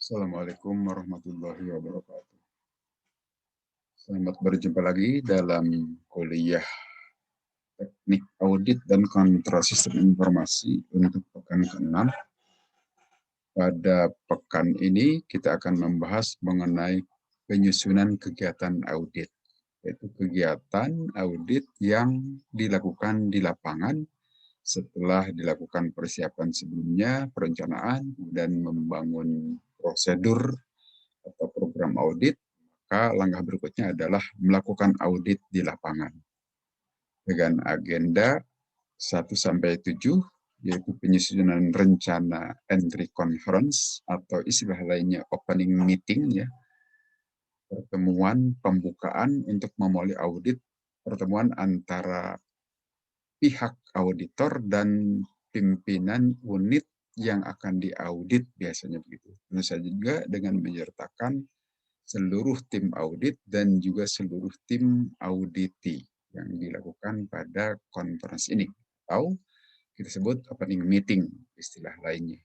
Assalamualaikum warahmatullahi wabarakatuh. Selamat berjumpa lagi dalam kuliah Teknik Audit dan Kontrol Sistem Informasi untuk pekan ke-6. Pada pekan ini kita akan membahas mengenai penyusunan kegiatan audit, yaitu kegiatan audit yang dilakukan di lapangan setelah dilakukan persiapan sebelumnya, perencanaan, dan membangun prosedur atau program audit. Maka langkah berikutnya adalah melakukan audit di lapangan dengan agenda 1-7, yaitu penyusunan rencana entry conference atau istilah lainnya opening meeting, ya, pertemuan pembukaan untuk memulai audit, pertemuan antara pihak auditor dan pimpinan unit yang akan diaudit, biasanya begitu. Tentu saja juga dengan menyertakan seluruh tim audit dan juga seluruh tim auditi yang dilakukan pada konferensi ini, atau kita sebut opening meeting istilah lainnya.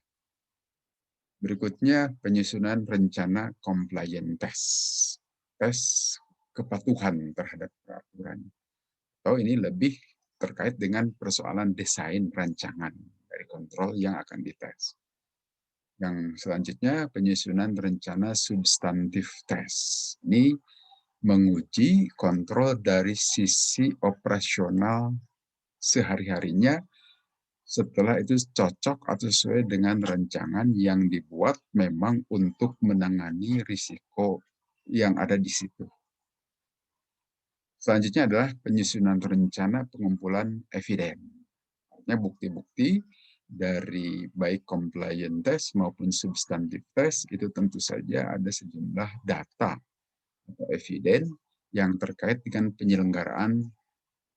Berikutnya penyusunan rencana compliance test, tes kepatuhan terhadap peraturan. Atau ini lebih terkait dengan persoalan desain rancangan dari kontrol yang akan dites. Yang selanjutnya penyusunan rencana substantif test. Ini menguji kontrol dari sisi operasional sehari-harinya, setelah itu cocok atau sesuai dengan rancangan yang dibuat memang untuk menangani risiko yang ada di situ. Selanjutnya adalah penyusunan rencana pengumpulan eviden. Artinya bukti-bukti dari baik compliance test maupun substantif test itu tentu saja ada sejumlah data atau eviden yang terkait dengan penyelenggaraan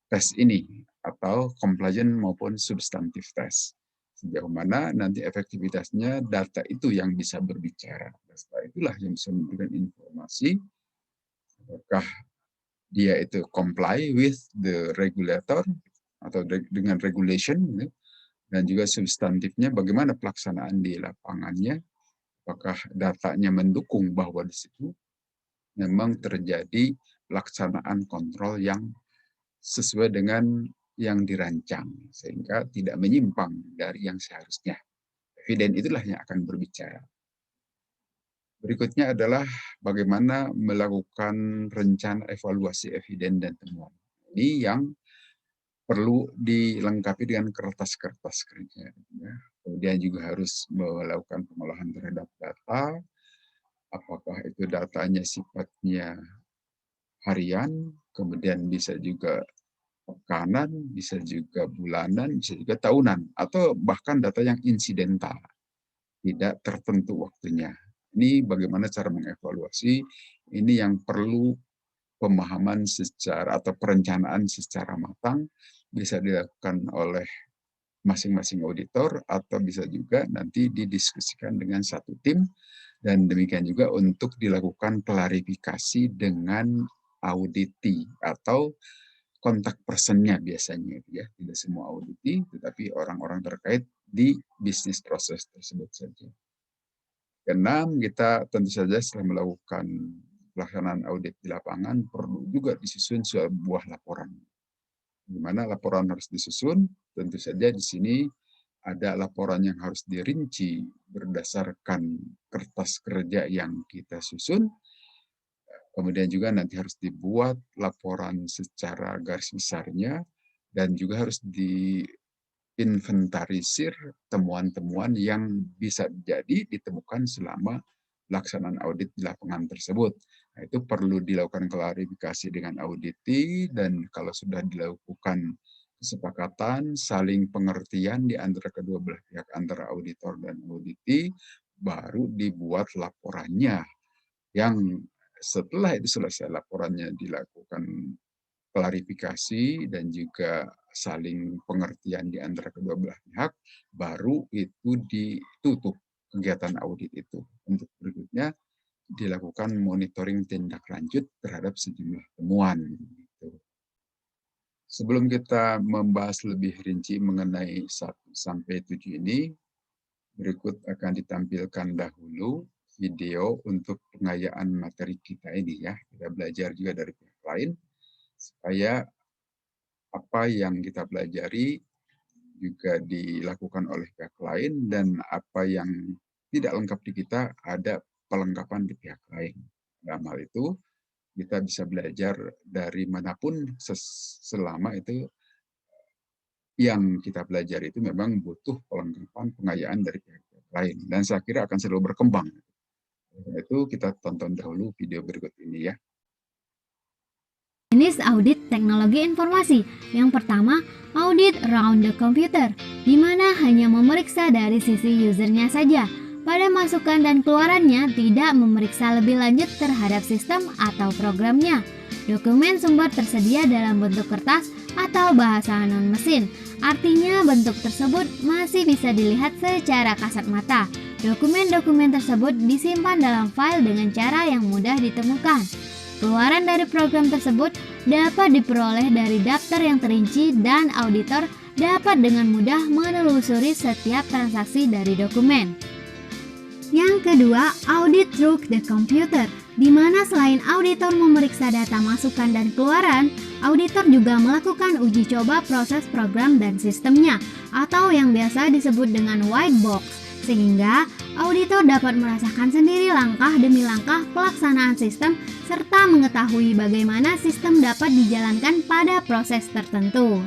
tes ini atau compliance maupun substantif tes. Sejauh mana nanti efektivitasnya data itu yang bisa berbicara. Data itulah yang bisa memberikan informasi apakah dia itu comply with the regulator atau dengan regulation, dan juga substantifnya bagaimana pelaksanaan di lapangannya, apakah datanya mendukung bahwa di situ memang terjadi pelaksanaan kontrol yang sesuai dengan yang dirancang, sehingga tidak menyimpang dari yang seharusnya. Eviden itulah yang akan berbicara. Berikutnya adalah bagaimana melakukan rencana evaluasi eviden dan temuan. Ini yang perlu dilengkapi dengan kertas-kertas kerja. Kemudian juga harus melakukan pengolahan terhadap data, apakah itu datanya sifatnya harian, kemudian bisa juga pekanan, bisa juga bulanan, bisa juga tahunan, atau bahkan data yang insidental, tidak tertentu waktunya. Ini bagaimana cara mengevaluasi, ini yang perlu pemahaman secara atau perencanaan secara matang, bisa dilakukan oleh masing-masing auditor atau bisa juga nanti didiskusikan dengan satu tim, dan demikian juga untuk dilakukan klarifikasi dengan auditi atau kontak personnya biasanya, ya, tidak semua auditi tetapi orang-orang terkait di bisnis proses tersebut saja. Keenam, kita tentu saja setelah melakukan pelaksanaan audit di lapangan perlu juga disusun sebuah laporan. Di mana laporan harus disusun, tentu saja di sini ada laporan yang harus dirinci berdasarkan kertas kerja yang kita susun. Kemudian juga nanti harus dibuat laporan secara garis besarnya, dan juga harus diinventarisir temuan-temuan yang bisa jadi ditemukan selama pelaksanaan audit di lapangan tersebut. Nah, itu perlu dilakukan klarifikasi dengan auditi, dan kalau sudah dilakukan kesepakatan, saling pengertian di antara kedua belah pihak, antara auditor dan auditi, baru dibuat laporannya, yang setelah itu selesai laporannya dilakukan klarifikasi dan juga saling pengertian di antara kedua belah pihak, baru itu ditutup kegiatan audit itu. Untuk berikutnya dilakukan monitoring tindak lanjut terhadap sejumlah temuan. Sebelum kita membahas lebih rinci mengenai 1-7 ini, berikut akan ditampilkan dahulu video untuk pengayaan materi kita ini ya. Kita belajar juga dari pihak lain supaya apa yang kita pelajari juga dilakukan oleh pihak lain dan apa yang tidak lengkap di kita ada pelengkapan di pihak lain. Dalam hal itu kita bisa belajar dari manapun selama itu yang kita belajar itu memang butuh pelengkapan pengayaan dari pihak lain dan saya kira akan selalu berkembang. Itu kita tonton dahulu video berikut ini ya. Jenis audit teknologi informasi. Yang pertama, audit around the computer, di mana hanya memeriksa dari sisi usernya saja. Pada masukan dan keluarannya tidak memeriksa lebih lanjut terhadap sistem atau programnya. Dokumen sumber tersedia dalam bentuk kertas atau bahasa non-mesin. Artinya bentuk tersebut masih bisa dilihat secara kasat mata. Dokumen-dokumen tersebut disimpan dalam file dengan cara yang mudah ditemukan. Keluaran dari program tersebut dapat diperoleh dari daftar yang terinci dan auditor dapat dengan mudah menelusuri setiap transaksi dari dokumen. Yang kedua, audit through the computer, di mana selain auditor memeriksa data masukan dan keluaran, auditor juga melakukan uji coba proses program dan sistemnya, atau yang biasa disebut dengan white box, sehingga auditor dapat merasakan sendiri langkah demi langkah pelaksanaan sistem serta mengetahui bagaimana sistem dapat dijalankan pada proses tertentu.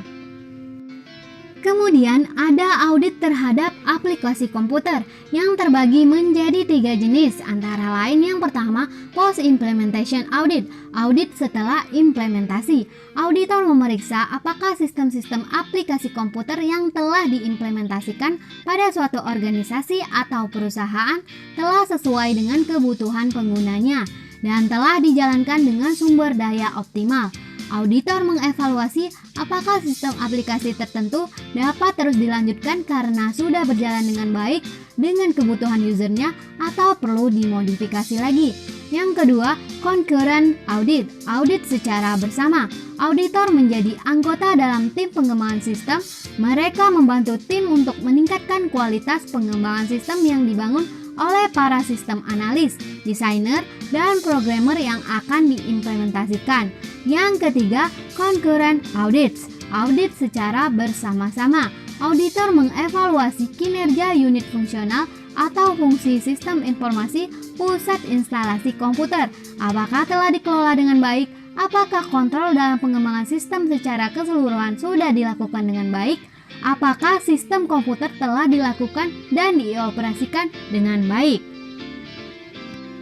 Kemudian ada audit terhadap aplikasi komputer yang terbagi menjadi 3 jenis, antara lain yang pertama post implementation audit, audit setelah implementasi. Auditor memeriksa apakah sistem-sistem aplikasi komputer yang telah diimplementasikan pada suatu organisasi atau perusahaan telah sesuai dengan kebutuhan penggunanya dan telah dijalankan dengan sumber daya optimal. Auditor mengevaluasi apakah sistem aplikasi tertentu dapat terus dilanjutkan karena sudah berjalan dengan baik dengan kebutuhan usernya atau perlu dimodifikasi lagi. Yang kedua, concurrent audit, audit secara bersama. Auditor menjadi anggota dalam tim pengembangan sistem. Mereka membantu tim untuk meningkatkan kualitas pengembangan sistem yang dibangun oleh para sistem analis, desainer, dan programmer yang akan diimplementasikan. Yang ketiga, concurrent audits, audit secara bersama-sama. Auditor mengevaluasi kinerja unit fungsional atau fungsi sistem informasi pusat instalasi komputer. Apakah telah dikelola dengan baik? Apakah kontrol dalam pengembangan sistem secara keseluruhan sudah dilakukan dengan baik? Apakah sistem komputer telah dilakukan dan dioperasikan dengan baik?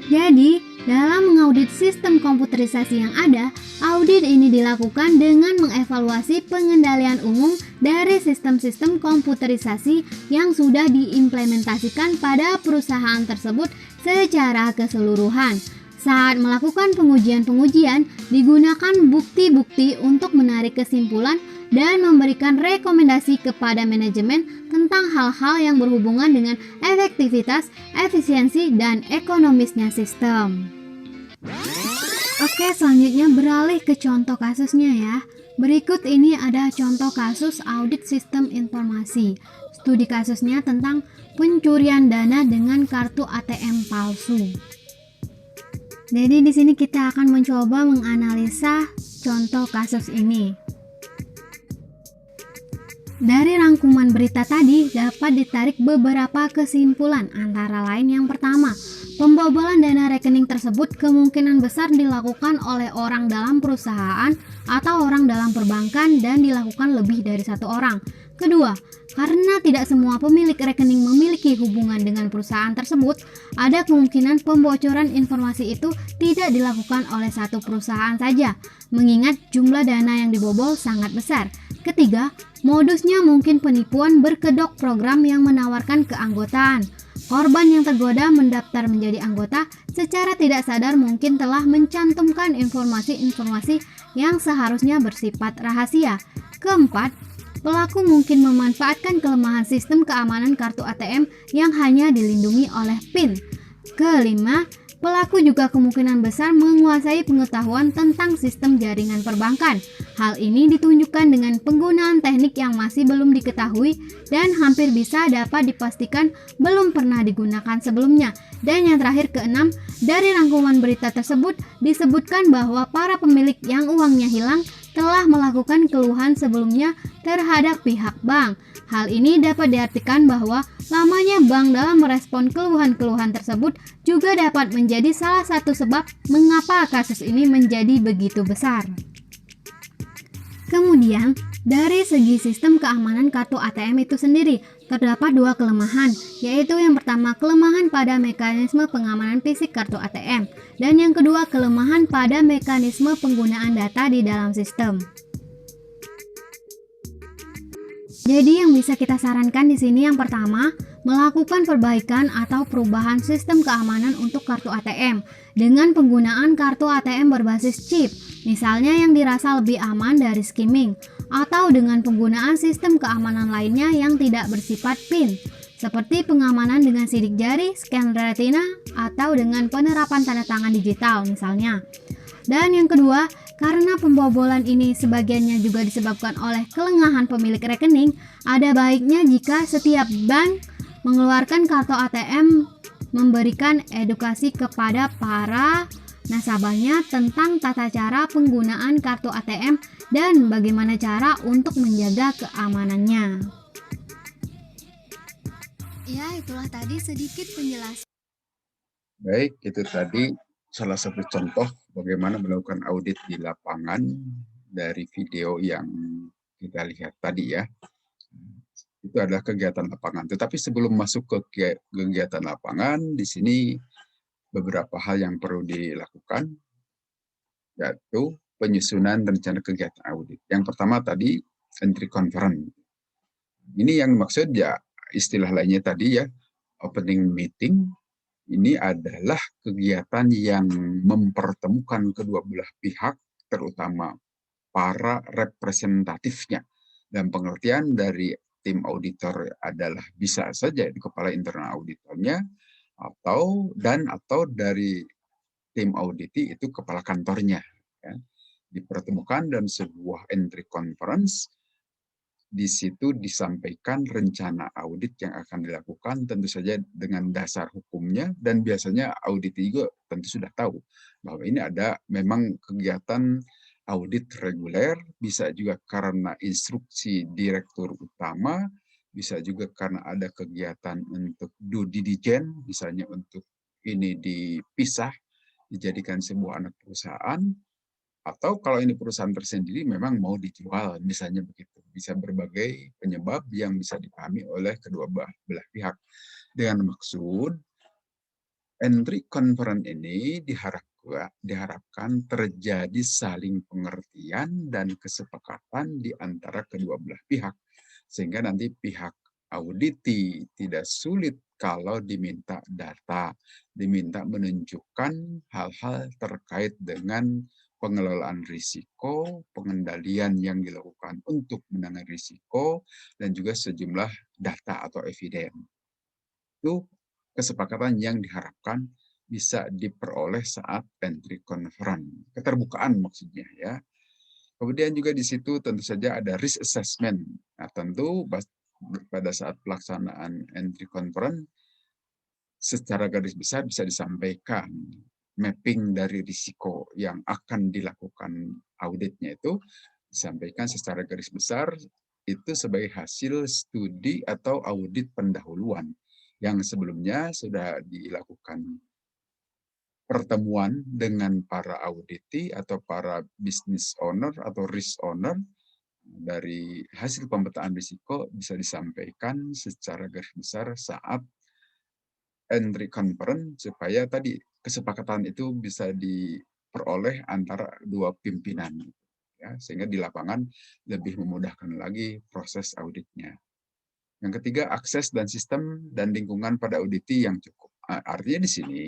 Jadi, dalam mengaudit sistem komputerisasi yang ada, audit ini dilakukan dengan mengevaluasi pengendalian umum dari sistem-sistem komputerisasi yang sudah diimplementasikan pada perusahaan tersebut secara keseluruhan. Saat melakukan pengujian-pengujian, digunakan bukti-bukti untuk menarik kesimpulan dan memberikan rekomendasi kepada manajemen tentang hal-hal yang berhubungan dengan efektivitas, efisiensi, dan ekonomisnya sistem. Oke, selanjutnya beralih ke contoh kasusnya ya. Berikut ini ada contoh kasus audit sistem informasi. Studi kasusnya tentang pencurian dana dengan kartu ATM palsu. Jadi di sini kita akan mencoba menganalisa contoh kasus ini. Dari rangkuman berita tadi dapat ditarik beberapa kesimpulan, antara lain yang pertama, pembobolan dana rekening tersebut kemungkinan besar dilakukan oleh orang dalam perusahaan atau orang dalam perbankan dan dilakukan lebih dari satu orang. Kedua, karena tidak semua pemilik rekening memiliki hubungan dengan perusahaan tersebut, ada kemungkinan pembocoran informasi itu tidak dilakukan oleh satu perusahaan saja, mengingat jumlah dana yang dibobol sangat besar. Ketiga, modusnya mungkin penipuan berkedok program yang menawarkan keanggotaan. Korban yang tergoda mendaftar menjadi anggota secara tidak sadar mungkin telah mencantumkan informasi-informasi yang seharusnya bersifat rahasia. Keempat, pelaku mungkin memanfaatkan kelemahan sistem keamanan kartu ATM yang hanya dilindungi oleh PIN. Kelima, Pelaku juga kemungkinan besar menguasai pengetahuan tentang sistem jaringan perbankan. Hal ini ditunjukkan dengan penggunaan teknik yang masih belum diketahui dan hampir bisa dapat dipastikan belum pernah digunakan sebelumnya. Dan yang terakhir keenam, dari rangkuman berita tersebut disebutkan bahwa para pemilik yang uangnya hilang telah melakukan keluhan sebelumnya terhadap pihak bank. Hal ini dapat diartikan bahwa lamanya bank dalam merespon keluhan-keluhan tersebut juga dapat menjadi salah satu sebab mengapa kasus ini menjadi begitu besar. Kemudian, dari segi sistem keamanan kartu ATM itu sendiri, terdapat dua kelemahan, yaitu yang pertama kelemahan pada mekanisme pengamanan fisik kartu ATM, dan yang kedua kelemahan pada mekanisme penggunaan data di dalam sistem. Jadi yang bisa kita sarankan di sini yang pertama, melakukan perbaikan atau perubahan sistem keamanan untuk kartu ATM dengan penggunaan kartu ATM berbasis chip, misalnya yang dirasa lebih aman dari skimming, atau dengan penggunaan sistem keamanan lainnya yang tidak bersifat PIN, seperti pengamanan dengan sidik jari, scan retina, atau dengan penerapan tanda tangan digital misalnya. Dan yang kedua, karena pembobolan ini sebagiannya juga disebabkan oleh kelengahan pemilik rekening, ada baiknya jika setiap bank mengeluarkan kartu ATM memberikan edukasi kepada para nasabahnya tentang tata cara penggunaan kartu ATM dan bagaimana cara untuk menjaga keamanannya. Ya, itulah tadi sedikit penjelasan. Baik, itu tadi salah satu contoh bagaimana melakukan audit di lapangan dari video yang kita lihat tadi ya. Itu adalah kegiatan lapangan. Tetapi sebelum masuk ke kegiatan lapangan, di sini beberapa hal yang perlu dilakukan, yaitu penyusunan rencana kegiatan audit. Yang pertama tadi, entry conference. Ini yang maksud ya, istilah lainnya tadi ya, opening meeting. Ini adalah kegiatan yang mempertemukan kedua belah pihak, terutama para representatifnya. Dan pengertian dari tim auditor adalah bisa saja di kepala internal auditornya, atau dari tim auditi itu kepala kantornya. Ya. Dipertemukan dan sebuah entry conference, di situ disampaikan rencana audit yang akan dilakukan, tentu saja dengan dasar hukumnya, dan biasanya audit juga tentu sudah tahu bahwa ini ada memang kegiatan audit reguler, bisa juga karena instruksi direktur utama, bisa juga karena ada kegiatan untuk due diligence, misalnya untuk ini dipisah, dijadikan sebuah anak perusahaan, atau kalau ini perusahaan tersendiri memang mau dijual, misalnya begitu. Bisa berbagai penyebab yang bisa dipahami oleh kedua belah pihak. Dengan maksud, entry conference ini diharapkan terjadi saling pengertian dan kesepakatan di antara kedua belah pihak. Sehingga nanti pihak auditi tidak sulit kalau diminta data, diminta menunjukkan hal-hal terkait dengan pengelolaan risiko, pengendalian yang dilakukan untuk menangani risiko, dan juga sejumlah data atau eviden. Itu kesepakatan yang diharapkan bisa diperoleh saat entry conference. Keterbukaan maksudnya ya. Kemudian juga di situ tentu saja ada risk assessment. Nah, tentu pada saat pelaksanaan entry conference, secara garis besar bisa disampaikan mapping dari risiko yang akan dilakukan auditnya itu disampaikan secara garis besar itu sebagai hasil studi atau audit pendahuluan yang sebelumnya sudah dilakukan pertemuan dengan para auditi atau para business owner atau risk owner. Dari hasil pemetaan risiko bisa disampaikan secara garis besar saat entry conference supaya tadi kesepakatan itu bisa diperoleh antara dua pimpinan ya, sehingga di lapangan lebih memudahkan lagi proses auditnya. Yang ketiga, akses dan sistem dan lingkungan pada auditi yang cukup. Artinya di sini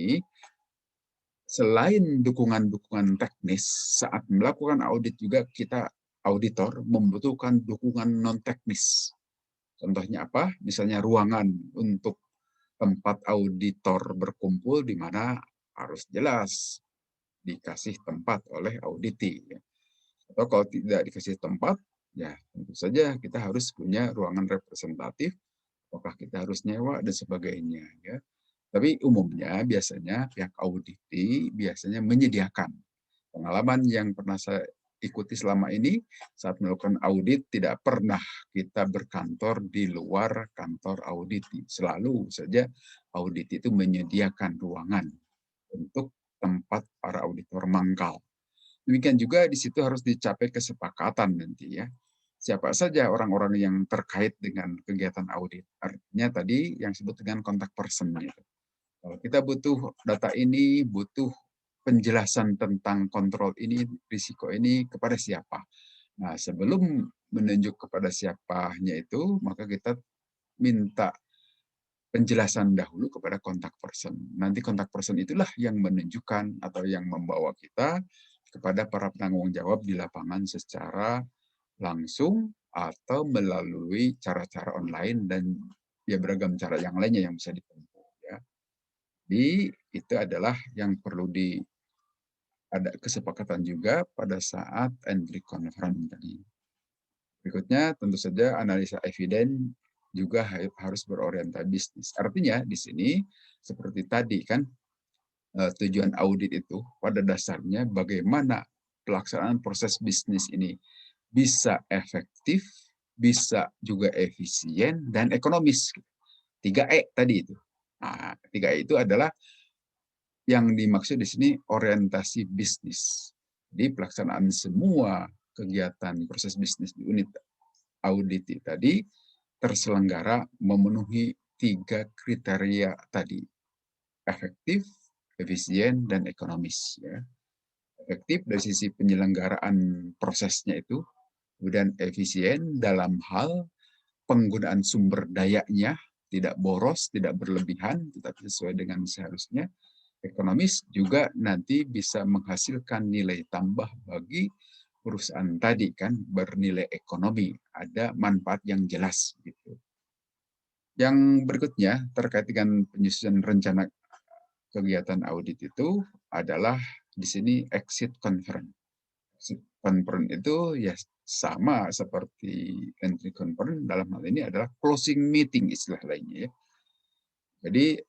selain dukungan-dukungan teknis saat melakukan audit juga kita auditor membutuhkan dukungan non teknis. Contohnya apa? Misalnya ruangan untuk tempat auditor berkumpul di mana harus jelas dikasih tempat oleh auditi. Ya. Atau kalau tidak dikasih tempat, ya tentu saja kita harus punya ruangan representatif, apakah kita harus nyewa dan sebagainya. Ya. Tapi umumnya biasanya pihak auditi biasanya menyediakan. Pengalaman yang pernah saya ikuti selama ini saat melakukan audit tidak pernah kita berkantor di luar kantor auditi. Selalu saja audit itu menyediakan ruangan untuk tempat para auditor mangkal. Demikian juga di situ harus dicapai kesepakatan nanti ya. Siapa saja orang-orang yang terkait dengan kegiatan audit. Artinya tadi yang disebut dengan kontak person gitu. Kalau kita butuh data ini, butuh penjelasan tentang kontrol ini, risiko ini kepada siapa. Nah, sebelum menunjuk kepada siapanya itu, maka kita minta penjelasan dahulu kepada kontak person. Nanti kontak person itulah yang menunjukkan atau yang membawa kita kepada para penanggung jawab di lapangan secara langsung atau melalui cara-cara online dan ya beragam cara yang lainnya yang bisa ditempuh. Ya. Jadi itu adalah yang perlu ada kesepakatan juga pada saat entry conference tadi. Berikutnya tentu saja analisa eviden juga harus berorientasi bisnis. Artinya di sini seperti tadi kan tujuan audit itu pada dasarnya bagaimana pelaksanaan proses bisnis ini bisa efektif, bisa juga efisien dan ekonomis. 3E tadi itu. Nah, 3E itu adalah yang dimaksud di sini orientasi bisnis. Di pelaksanaan semua kegiatan proses bisnis di unit audit tadi terselenggara memenuhi 3 kriteria tadi. Efektif, efisien, dan ekonomis. Ya. Efektif dari sisi penyelenggaraan prosesnya itu, kemudian efisien dalam hal penggunaan sumber dayanya, tidak boros, tidak berlebihan, tetapi sesuai dengan seharusnya. Ekonomis juga nanti bisa menghasilkan nilai tambah bagi perusahaan tadi kan bernilai ekonomi, ada manfaat yang jelas gitu. Yang berikutnya terkait dengan penyusunan rencana kegiatan audit itu adalah di sini exit conference. Exit conference itu ya sama seperti entry conference dalam hal ini adalah closing meeting istilah lainnya ya. Jadi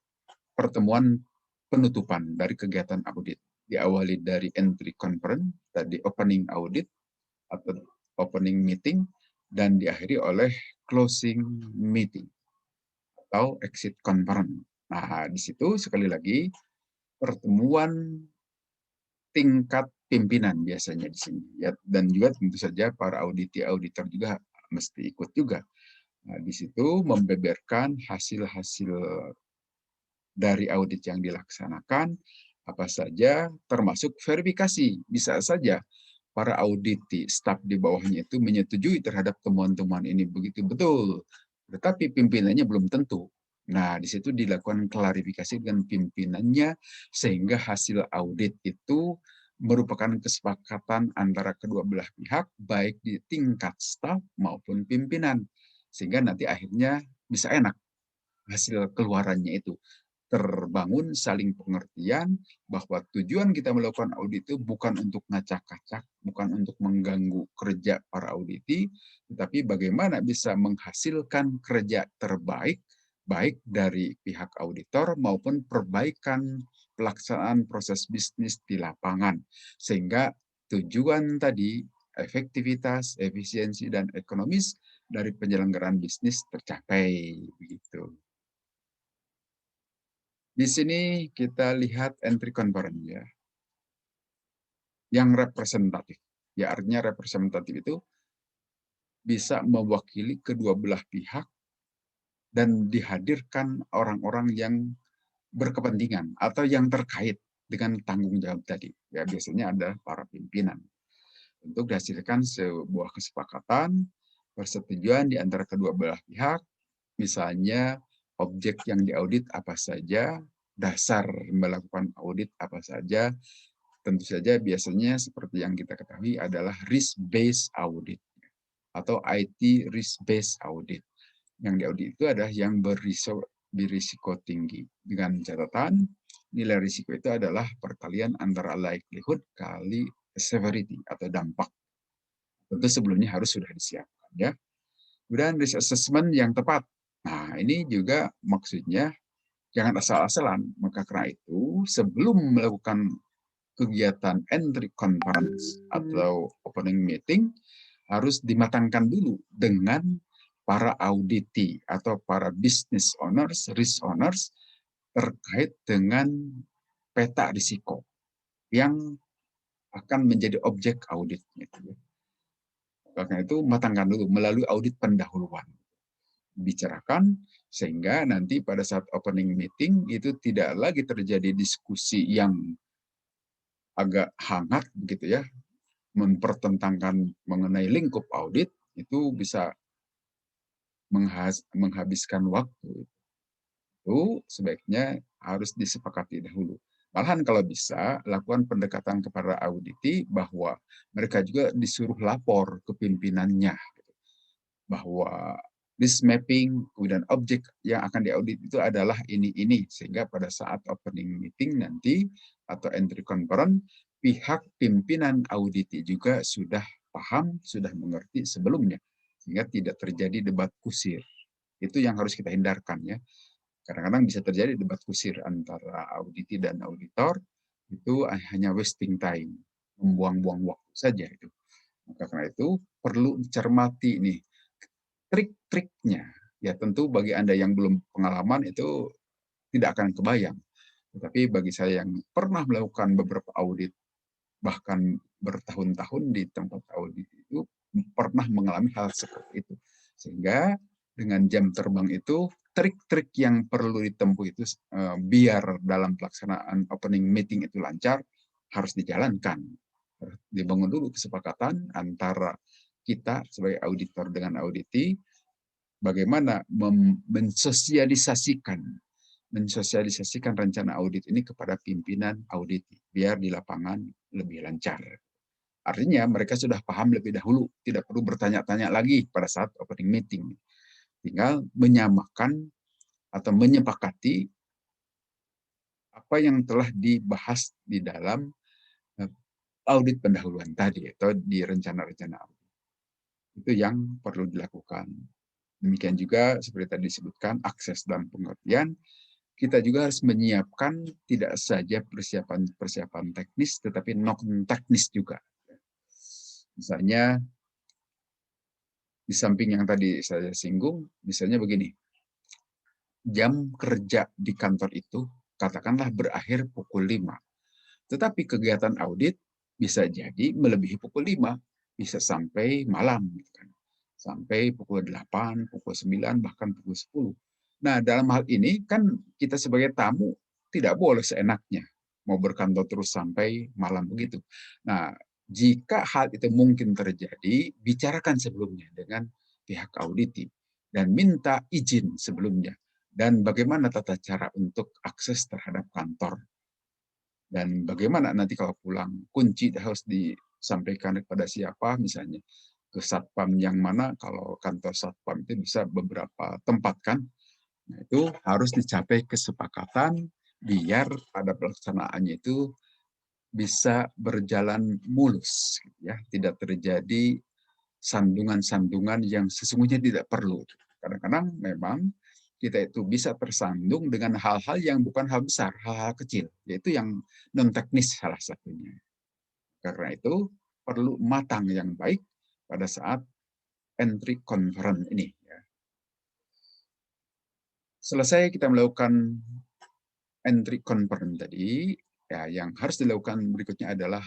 pertemuan penutupan dari kegiatan audit. Diawali dari entry conference, tadi opening audit atau opening meeting, dan diakhiri oleh closing meeting atau exit conference. Nah, di situ sekali lagi pertemuan tingkat pimpinan biasanya di sini. Ya, dan juga tentu saja para auditor juga mesti ikut juga. Nah, di situ membeberkan hasil-hasil dari audit yang dilaksanakan, apa saja termasuk verifikasi. Bisa saja para auditi, staf di bawahnya itu menyetujui terhadap temuan-temuan ini begitu betul, tetapi pimpinannya belum tentu. Nah, di situ dilakukan klarifikasi dengan pimpinannya sehingga hasil audit itu merupakan kesepakatan antara kedua belah pihak, baik di tingkat staf maupun pimpinan. Sehingga nanti akhirnya bisa enak hasil keluarannya itu terbangun saling pengertian bahwa tujuan kita melakukan audit itu bukan untuk ngacak-ngacak, bukan untuk mengganggu kerja para auditi, tetapi bagaimana bisa menghasilkan kerja terbaik, baik dari pihak auditor maupun perbaikan pelaksanaan proses bisnis di lapangan. Sehingga tujuan tadi, efektivitas, efisiensi, dan ekonomis dari penyelenggaraan bisnis tercapai. Begitu. Di sini kita lihat entry conference ya, yang representatif. Ya artinya representatif itu bisa mewakili kedua belah pihak dan dihadirkan orang-orang yang berkepentingan atau yang terkait dengan tanggung jawab tadi. Ya biasanya ada para pimpinan. Untuk dihasilkan sebuah kesepakatan, persetujuan di antara kedua belah pihak, misalnya objek yang diaudit apa saja, dasar melakukan audit apa saja, tentu saja biasanya seperti yang kita ketahui adalah risk-based audit atau IT risk-based audit. Yang diaudit itu adalah yang berisiko tinggi dengan catatan Nilai risiko itu adalah perkalian antara likelihood kali severity atau dampak. Tentu sebelumnya harus sudah disiapkan ya. Kemudian risk assessment yang tepat. Nah, ini juga maksudnya jangan asal-asalan. Maka karena itu, sebelum melakukan kegiatan entry conference atau opening meeting, harus dimatangkan dulu dengan para auditi atau para business owners, risk owners, terkait dengan peta risiko yang akan menjadi objek audit. Karena itu matangkan dulu melalui audit pendahuluan. Bicarakan sehingga nanti pada saat opening meeting itu tidak lagi terjadi diskusi yang agak hangat begitu ya, mempertentangkan mengenai lingkup audit, itu bisa menghabiskan waktu. Itu sebaiknya harus disepakati dahulu. Malahan kalau bisa, lakukan pendekatan kepada auditi bahwa mereka juga disuruh lapor ke pimpinannya. Bahwa risk mapping, kemudian objek yang akan diaudit itu adalah ini. Sehingga pada saat opening meeting nanti, atau entry conference, pihak pimpinan auditi juga sudah paham, sudah mengerti sebelumnya. Sehingga tidak terjadi debat kusir. Itu yang harus kita hindarkan ya. Kadang-kadang bisa terjadi debat kusir antara auditi dan auditor, itu hanya wasting time, membuang-buang waktu saja itu. Maka karena itu perlu dicermati nih trik-triknya. Ya tentu bagi Anda yang belum pengalaman itu tidak akan kebayang. Tetapi bagi saya yang pernah melakukan beberapa audit, bahkan bertahun-tahun di tempat audit itu, pernah mengalami hal seperti itu. Sehingga dengan jam terbang itu, trik-trik yang perlu ditempuh itu biar dalam pelaksanaan opening meeting itu lancar, harus dijalankan. Dibangun dulu kesepakatan antara kita sebagai auditor dengan auditi, bagaimana mensosialisasikan rencana audit ini kepada pimpinan auditi, biar di lapangan lebih lancar. Artinya mereka sudah paham lebih dahulu, tidak perlu bertanya-tanya lagi pada saat opening meeting. Tinggal menyamakan atau menyepakati apa yang telah dibahas di dalam audit pendahuluan tadi, atau di rencana-rencana audit. Itu yang perlu dilakukan. Demikian juga seperti tadi disebutkan, akses dan pengertian, kita juga harus menyiapkan tidak saja persiapan teknis, tetapi non-teknis juga. Misalnya, di samping yang tadi saya singgung, misalnya begini, jam kerja di kantor itu katakanlah berakhir pukul 5. Tetapi kegiatan audit bisa jadi melebihi pukul 5, bisa sampai malam. Sampai pukul 8, pukul 9, bahkan pukul 10. Nah, dalam hal ini kan kita sebagai tamu tidak boleh seenaknya mau berkantor terus sampai malam begitu. Nah, jika hal itu mungkin terjadi, bicarakan sebelumnya dengan pihak auditi dan minta izin sebelumnya. Dan bagaimana tata cara untuk akses terhadap kantor. Dan bagaimana nanti kalau pulang, kunci harus disampaikan kepada siapa misalnya. Ke satpam yang mana, kalau kantor satpam itu bisa beberapa tempat kan. Nah, itu harus dicapai kesepakatan biar pada pelaksanaannya itu bisa berjalan mulus ya, tidak terjadi sandungan-sandungan yang sesungguhnya tidak perlu. Kadang-kadang memang kita itu bisa tersandung dengan hal-hal yang bukan hal besar, hal-hal kecil, yaitu yang non teknis salah satunya. Karena itu perlu matang yang baik pada saat entry conference ini. Selesai kita melakukan entry conference tadi, ya, yang harus dilakukan berikutnya adalah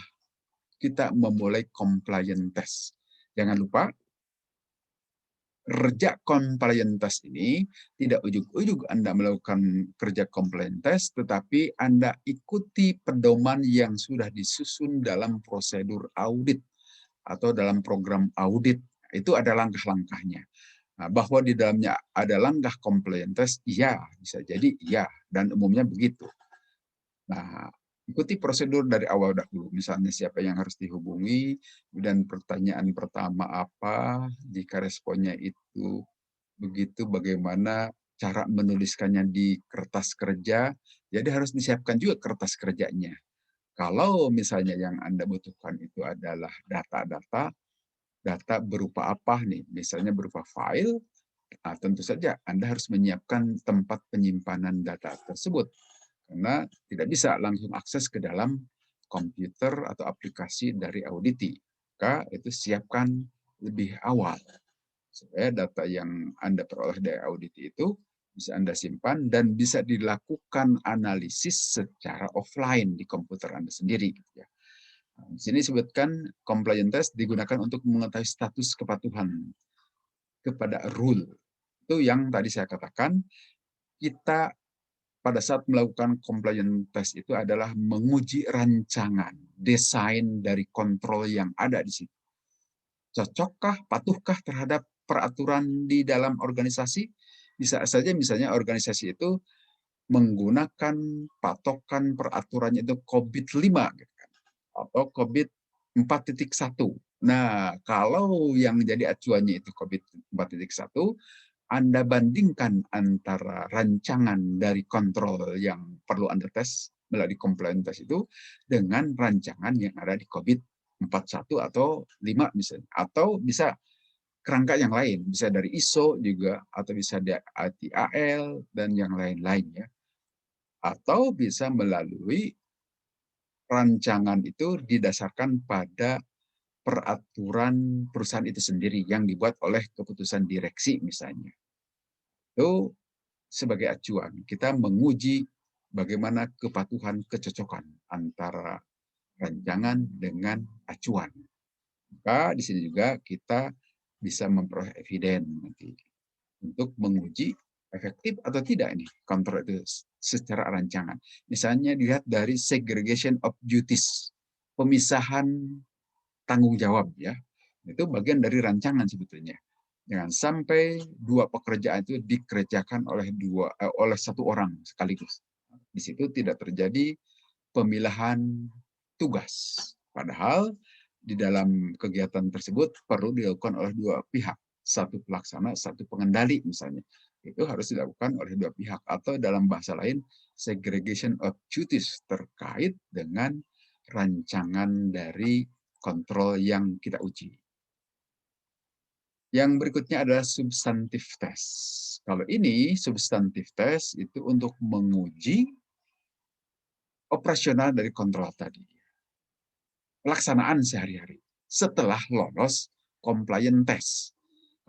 kita memulai compliance test. Jangan lupa, kerja compliance test ini tidak ujug-ujug Anda melakukan kerja compliance test, tetapi Anda ikuti pedoman yang sudah disusun dalam prosedur audit atau dalam program audit. Itu ada langkah-langkahnya. Nah, bahwa di dalamnya ada langkah compliance test, iya, bisa jadi iya, dan umumnya begitu. Nah, ikuti prosedur dari awal dahulu. Misalnya siapa yang harus dihubungi, kemudian pertanyaan pertama apa, jika responnya itu begitu, bagaimana cara menuliskannya di kertas kerja, Jadi harus disiapkan juga kertas kerjanya. Kalau misalnya yang Anda butuhkan itu adalah data-data, data berupa apa nih? Misalnya berupa file, tentu saja Anda harus menyiapkan tempat penyimpanan data tersebut. Karena tidak bisa langsung akses ke dalam komputer atau aplikasi dari Audity. Maka itu siapkan lebih awal supaya data yang Anda peroleh dari audit itu bisa Anda simpan dan bisa dilakukan analisis secara offline di komputer Anda sendiri. Ya. Di sini disebutkan compliance test digunakan untuk mengetahui status kepatuhan kepada rule. Itu yang tadi saya katakan, kita pada saat melakukan compliance test itu adalah menguji rancangan, desain dari kontrol yang ada di situ. Cocokkah, patuhkah terhadap peraturan di dalam organisasi? Bisa saja misalnya organisasi itu menggunakan patokan peraturannya itu COVID-5 gitu kan, atau COVID 4.1. Nah, kalau yang jadi acuannya itu COVID 4.1, Anda bandingkan antara rancangan dari kontrol yang perlu Anda tes melalui compliance test itu dengan rancangan yang ada di COVID 41 atau 5 misalnya. Atau bisa kerangka yang lain, bisa dari ISO juga, atau bisa dari ATAL, dan yang lain-lain ya. Atau bisa melalui rancangan itu didasarkan pada peraturan perusahaan itu sendiri yang dibuat oleh keputusan direksi misalnya. Itu sebagai acuan. Kita menguji bagaimana kepatuhan kecocokan antara rancangan dengan acuan. Maka di sini juga kita bisa memperoleh eviden nanti untuk menguji efektif atau tidak ini kontrol itu secara rancangan. Misalnya dilihat dari segregation of duties, pemisahan tanggung jawab ya. Itu bagian dari rancangan sebetulnya. Jangan sampai dua pekerjaan itu dikerjakan oleh satu orang sekaligus. Di situ tidak terjadi pemilahan tugas. Padahal di dalam kegiatan tersebut perlu dilakukan oleh dua pihak. Satu pelaksana, satu pengendali misalnya. Itu harus dilakukan oleh dua pihak. Atau dalam bahasa lain, segregation of duties terkait dengan rancangan dari kontrol yang kita uji. Yang berikutnya adalah substantive test. Kalau ini substantive test itu untuk menguji operasional dari kontrol tadi. Pelaksanaan sehari-hari setelah lolos compliance test.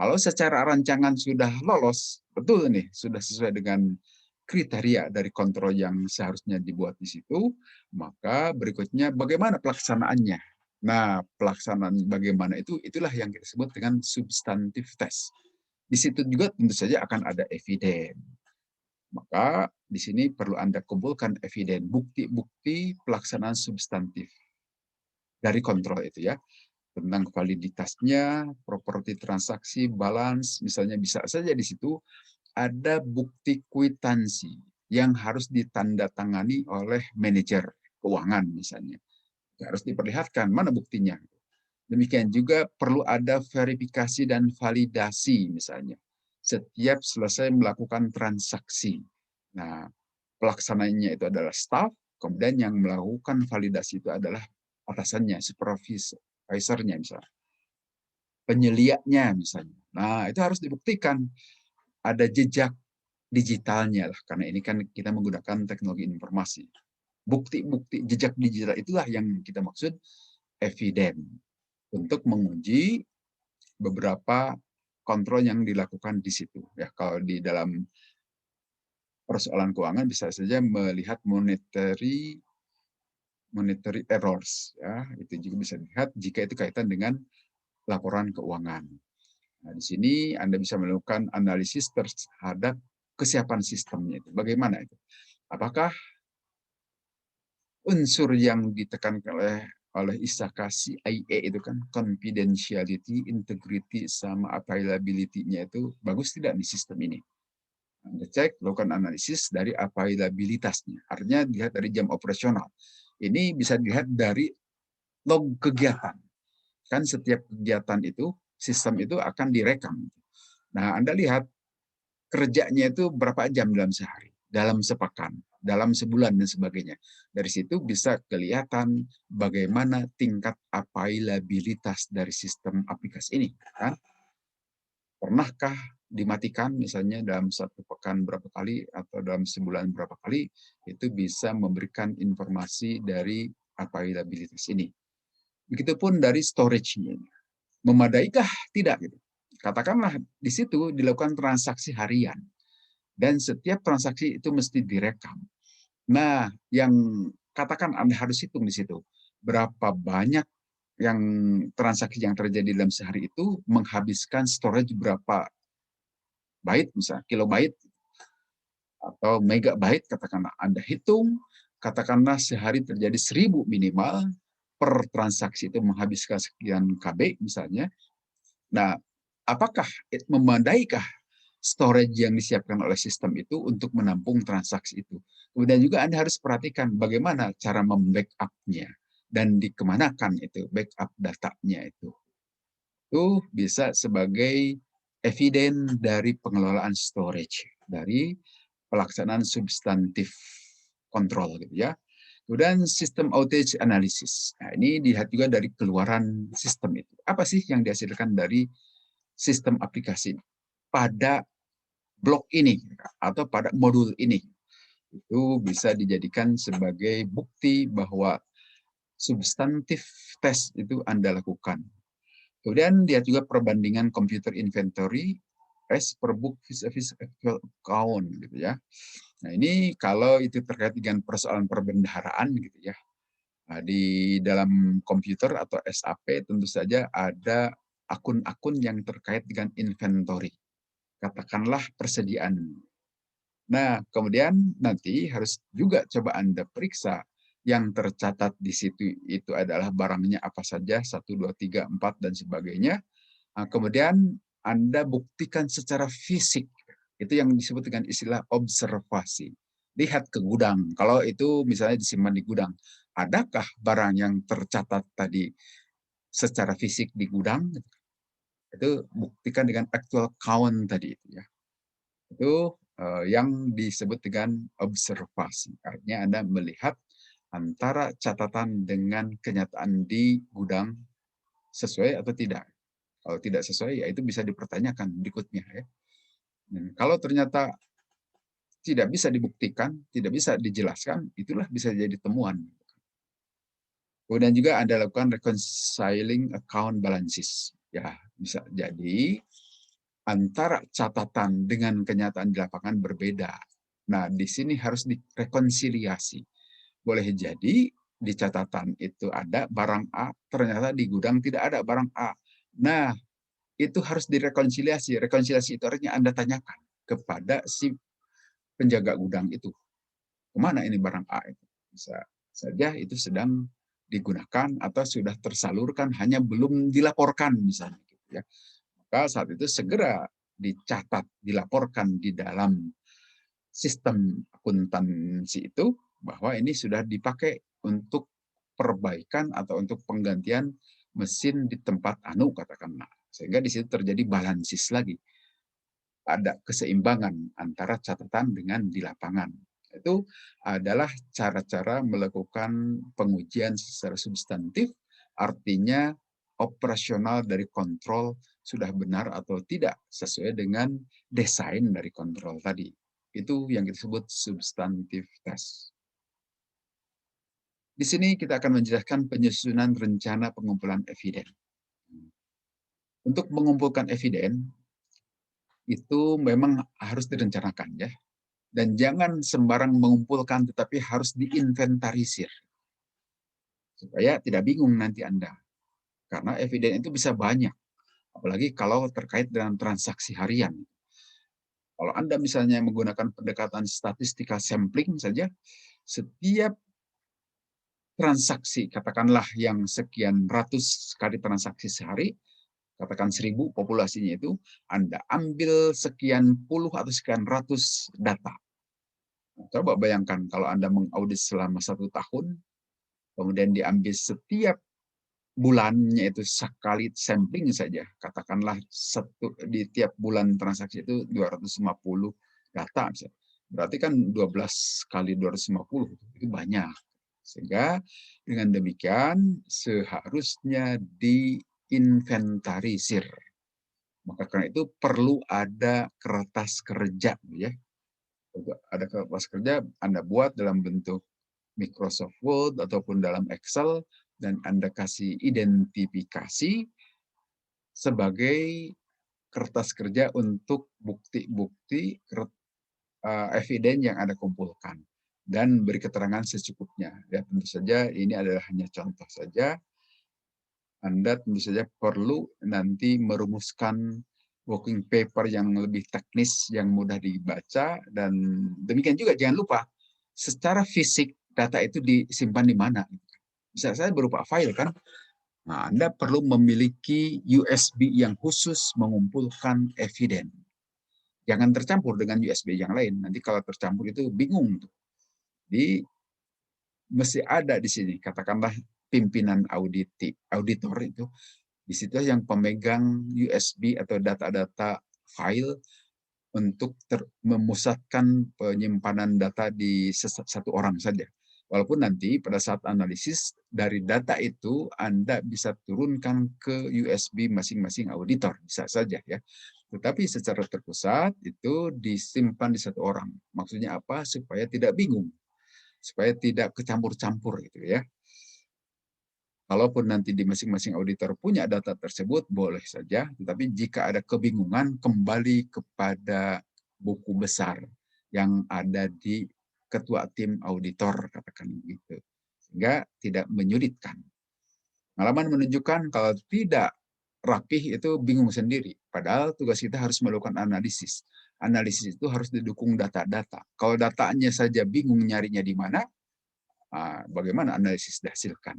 Kalau secara rancangan sudah lolos, betul nih, sudah sesuai dengan kriteria dari kontrol yang seharusnya dibuat di situ, maka berikutnya bagaimana pelaksanaannya. Nah, pelaksanaan bagaimana itulah yang kita sebut dengan substantive test. Di situ juga tentu saja akan ada eviden. Maka di sini perlu Anda kumpulkan eviden, bukti-bukti pelaksanaan substantif dari kontrol itu ya, tentang validitasnya, properti transaksi, balance, misalnya bisa saja di situ ada bukti kwitansi yang harus ditandatangani oleh manajer keuangan misalnya. Harus diperlihatkan mana buktinya. Demikian juga perlu ada verifikasi dan validasi misalnya. Setiap selesai melakukan transaksi. Nah, pelaksananya itu adalah staff, kemudian yang melakukan validasi itu adalah atasannya, supervisornya misalnya. Penyeliaknya misalnya. Nah, itu harus dibuktikan. Ada jejak digitalnya lah, karena ini kan kita menggunakan teknologi informasi. Bukti-bukti jejak digital itulah yang kita maksud eviden untuk menguji beberapa kontrol yang dilakukan di situ. Ya, kalau di dalam persoalan keuangan bisa saja melihat monetary errors, ya itu juga bisa dilihat jika itu kaitan dengan laporan keuangan. Nah, di sini Anda bisa melakukan analisis terhadap kesiapan sistemnya itu. Bagaimana itu? Apakah unsur yang ditekankan oleh ISAKA CIA itu kan confidentiality, integrity, sama availability-nya itu bagus tidak di sistem ini? Anda cek, lakukan analisis dari availabilitasnya. Artinya dilihat dari jam operasional. Ini bisa dilihat dari log kegiatan. Kan setiap kegiatan itu, sistem itu akan direkam. Nah, Anda lihat kerjanya itu berapa jam dalam sehari, dalam sepekan, dalam sebulan dan sebagainya. Dari situ bisa kelihatan bagaimana tingkat availabilitas dari sistem aplikasi ini. Kan? Pernahkah dimatikan misalnya dalam satu pekan berapa kali atau dalam sebulan berapa kali, itu bisa memberikan informasi dari availabilitas ini. Begitupun dari storage-nya. Memadaikah? Tidak. Gitu. Katakanlah di situ dilakukan transaksi harian. Dan setiap transaksi itu mesti direkam. Nah, yang katakan Anda harus hitung di situ. Berapa banyak yang transaksi yang terjadi dalam sehari itu menghabiskan storage berapa byte, misalnya kilobyte atau megabyte, katakanlah Anda hitung, katakanlah sehari terjadi 1000 minimal, per transaksi itu menghabiskan sekian KB misalnya. Nah, apakah memadaikah storage yang disiapkan oleh sistem itu untuk menampung transaksi itu? Kemudian juga Anda harus perhatikan bagaimana cara membackup-nya dan dikemanakan itu backup datanya itu. Itu bisa sebagai eviden dari pengelolaan storage, dari pelaksanaan substantif kontrol gitu ya. Kemudian sistem outage analysis. Nah, ini dilihat juga dari keluaran sistem itu. Apa sih yang dihasilkan dari sistem aplikasi pada blok ini atau pada modul ini? Itu bisa dijadikan sebagai bukti bahwa substantif tes itu Anda lakukan. Kemudian lihat juga perbandingan computer inventory as per book vis-a-vis actual count gitu ya. Nah, ini kalau itu terkait dengan persoalan perbendaharaan gitu ya. Nah, di dalam komputer atau SAP tentu saja ada akun-akun yang terkait dengan inventory. Katakanlah persediaan. Nah, kemudian nanti harus juga coba Anda periksa yang tercatat di situ itu adalah barangnya apa saja, 1, 2, 3, 4, dan sebagainya. Nah, kemudian Anda buktikan secara fisik. Itu yang disebut dengan istilah observasi. Lihat ke gudang. Kalau itu misalnya disimpan di gudang, adakah barang yang tercatat tadi secara fisik di gudang? Itu buktikan dengan actual count tadi itu ya. Itu yang disebut dengan observasi. Artinya Anda melihat antara catatan dengan kenyataan di gudang sesuai atau tidak. Kalau tidak sesuai, ya itu bisa dipertanyakan berikutnya. Ya. Dan kalau ternyata tidak bisa dibuktikan, tidak bisa dijelaskan, itulah bisa jadi temuan. Kemudian juga Anda lakukan reconciling account balances. Ya, bisa jadi antara catatan dengan kenyataan di lapangan berbeda. Nah, di sini harus direkonsiliasi. Boleh jadi di catatan itu ada barang A, ternyata di gudang tidak ada barang A. Nah, itu harus direkonsiliasi. Rekonsiliasi itu artinya Anda tanyakan kepada si penjaga gudang itu. Kemana ini barang A itu? Bisa saja itu sedang digunakan atau sudah tersalurkan, hanya belum dilaporkan misalnya. Gitu ya. Maka saat itu segera dicatat, dilaporkan di dalam sistem akuntansi itu bahwa ini sudah dipakai untuk perbaikan atau untuk penggantian mesin di tempat anu katakanlah. Sehingga di situ terjadi balansis lagi. Ada keseimbangan antara catatan dengan di lapangan. Itu adalah cara-cara melakukan pengujian secara substantif, artinya operasional dari kontrol sudah benar atau tidak sesuai dengan desain dari kontrol tadi. Itu yang disebut substantif test. Di sini kita akan menjelaskan penyusunan rencana pengumpulan eviden. Untuk mengumpulkan eviden, itu memang harus direncanakan ya. Dan jangan sembarang mengumpulkan, tetapi harus diinventarisir. Supaya tidak bingung nanti Anda. Karena eviden itu bisa banyak. Apalagi kalau terkait dengan transaksi harian. Kalau Anda misalnya menggunakan pendekatan statistical sampling saja, setiap transaksi, katakanlah yang sekian ratus kali transaksi sehari, katakan 1000 populasinya itu, Anda ambil sekian puluh atau sekian ratus data. Coba bayangkan kalau Anda mengaudit selama 1 tahun, kemudian diambil setiap bulannya itu sekali sampling saja, katakanlah di tiap bulan transaksi itu 250 data misalnya. Berarti kan 12 kali 250 itu banyak. Sehingga dengan demikian seharusnya diinventarisir. Maka karena itu perlu ada kertas kerja ya. Ada kertas kerja Anda buat dalam bentuk Microsoft Word ataupun dalam Excel dan Anda kasih identifikasi sebagai kertas kerja untuk bukti-bukti eviden yang Anda kumpulkan dan beri keterangan secukupnya. Ya, tentu saja ini adalah hanya contoh saja. Anda tentu saja perlu nanti merumuskan working paper yang lebih teknis, yang mudah dibaca, dan demikian juga jangan lupa secara fisik data itu disimpan di mana. Bisa saja berupa file kan. Nah, Anda perlu memiliki USB yang khusus mengumpulkan eviden. Jangan tercampur dengan USB yang lain. Nanti kalau tercampur itu bingung. Jadi mesti ada di sini, katakanlah pimpinan auditor itu, di situ yang pemegang USB atau data-data file untuk memusatkan penyimpanan data di satu orang saja. Walaupun nanti pada saat analisis dari data itu Anda bisa turunkan ke USB masing-masing auditor, bisa saja ya. Tetapi secara terpusat itu disimpan di satu orang. Maksudnya apa? Supaya tidak bingung, supaya tidak kecampur-campur gitu ya. Kalaupun nanti di masing-masing auditor punya data tersebut, boleh saja. Tetapi jika ada kebingungan, kembali kepada buku besar yang ada di ketua tim auditor, katakan begitu. Sehingga tidak menyulitkan. Pengalaman menunjukkan kalau tidak rapih itu bingung sendiri. Padahal tugas kita harus melakukan analisis. Analisis itu harus didukung data-data. Kalau datanya saja bingung nyarinya di mana, bagaimana analisis dihasilkan?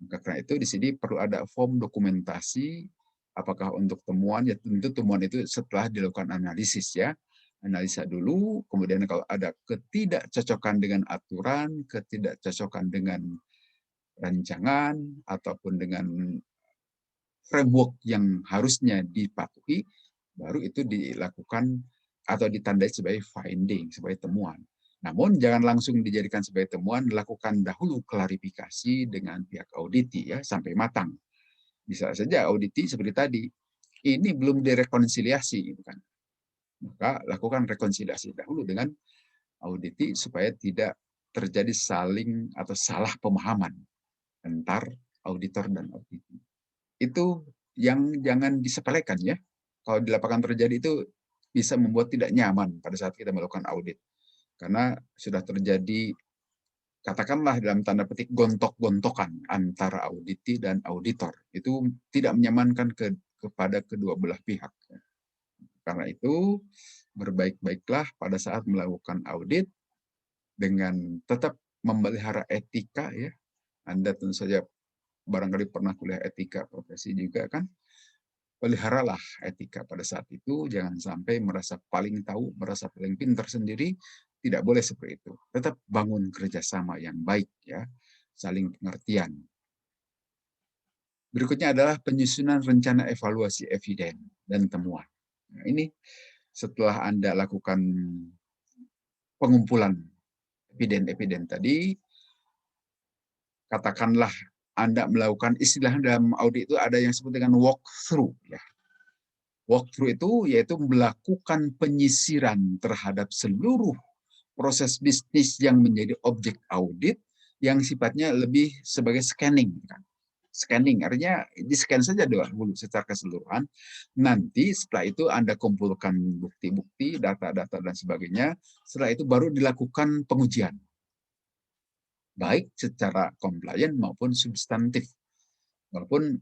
Karena itu di sini perlu ada form dokumentasi, apakah untuk temuan, ya tentu temuan itu setelah dilakukan analisis ya. Analisa dulu, kemudian kalau ada ketidakcocokan dengan aturan, ketidakcocokan dengan rancangan, ataupun dengan framework yang harusnya dipatuhi, baru itu dilakukan atau ditandai sebagai finding, sebagai temuan. Namun jangan langsung dijadikan sebagai temuan, lakukan dahulu klarifikasi dengan pihak auditi ya sampai matang. Bisa saja auditi seperti tadi, ini belum direkonsiliasi gitu kan. Maka lakukan rekonsiliasi dahulu dengan auditi supaya tidak terjadi saling atau salah pemahaman antar auditor dan auditi. Itu yang jangan disepelekan ya. Kalau di lapangan terjadi itu bisa membuat tidak nyaman pada saat kita melakukan audit. Karena sudah terjadi, katakanlah dalam tanda petik, gontok-gontokan antara auditi dan auditor. Itu tidak menyamankan kepada kedua belah pihak. Karena itu, berbaik-baiklah pada saat melakukan audit dengan tetap memelihara etika ya. Anda tentu saja barangkali pernah kuliah etika profesi juga kan. Peliharalah etika pada saat itu, jangan sampai merasa paling tahu, merasa paling pintar sendiri, tidak boleh seperti itu. Tetap bangun kerjasama yang baik ya, saling pengertian. Berikutnya adalah penyusunan rencana evaluasi eviden dan temuan. Nah, ini setelah Anda lakukan pengumpulan eviden-eviden tadi, katakanlah Anda melakukan, istilah dalam audit itu ada yang disebut dengan walkthrough ya. Walkthrough itu yaitu melakukan penyisiran terhadap seluruh proses bisnis yang menjadi objek audit yang sifatnya lebih sebagai scanning. Scanning artinya di-scan saja dulu secara keseluruhan. Nanti setelah itu Anda kumpulkan bukti-bukti, data-data dan sebagainya. Setelah itu baru dilakukan pengujian. Baik secara compliant maupun substantif. Walaupun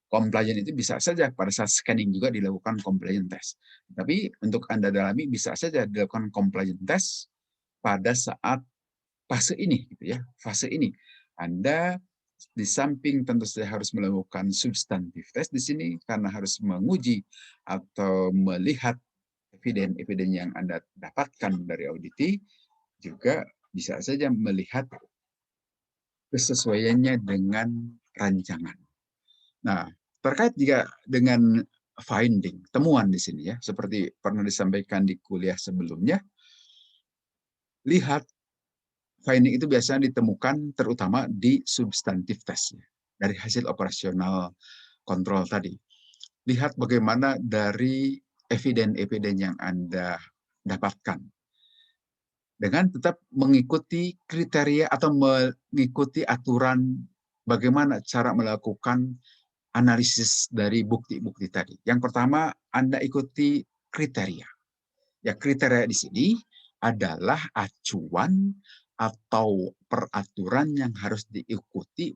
compliant itu bisa saja pada saat scanning juga dilakukan compliant test. Tapi untuk Anda dalami bisa saja dilakukan compliant test pada saat fase ini gitu ya. Fase ini Anda di samping tentu saja harus melakukan substantif test di sini karena harus menguji atau melihat eviden-eviden yang Anda dapatkan dari auditi, juga bisa saja melihat kesesuaiannya dengan rancangan. Nah, terkait juga dengan finding, temuan di sini ya, seperti pernah disampaikan di kuliah sebelumnya, lihat finding itu biasanya ditemukan terutama di substantif test dari hasil operasional kontrol tadi. Lihat bagaimana dari eviden-eviden yang Anda dapatkan dengan tetap mengikuti kriteria atau mengikuti aturan bagaimana cara melakukan analisis dari bukti-bukti tadi. Yang pertama, Anda ikuti kriteria. Ya, kriteria di sini adalah acuan atau peraturan yang harus diikuti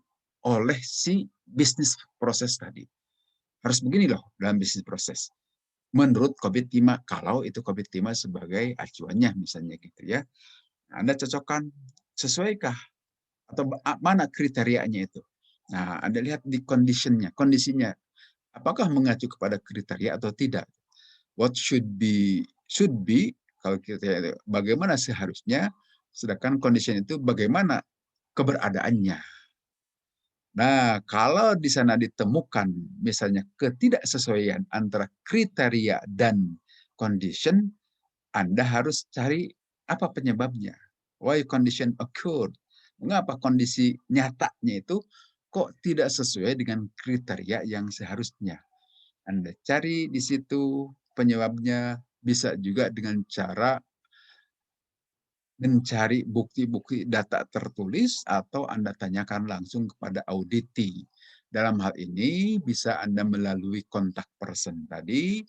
oleh si bisnis proses tadi. Harus begini loh dalam bisnis proses. Menurut COVID 5, kalau itu COVID 5 sebagai acuannya misalnya gitu ya. Anda cocokkan, sesuaikah atau mana kriterianya itu. Nah, Anda lihat di kondisinya. Apakah mengacu kepada kriteria atau tidak? What should be kalau kita bagaimana seharusnya, sedangkan condition itu bagaimana keberadaannya. Nah, kalau di sana ditemukan misalnya ketidaksesuaian antara kriteria dan condition, Anda harus cari apa penyebabnya. Why condition occurred? Mengapa kondisi nyatanya itu kok tidak sesuai dengan kriteria yang seharusnya? Anda cari di situ penyebabnya, bisa juga dengan cara mencari bukti-bukti data tertulis atau Anda tanyakan langsung kepada auditi. Dalam hal ini bisa Anda melalui kontak person tadi.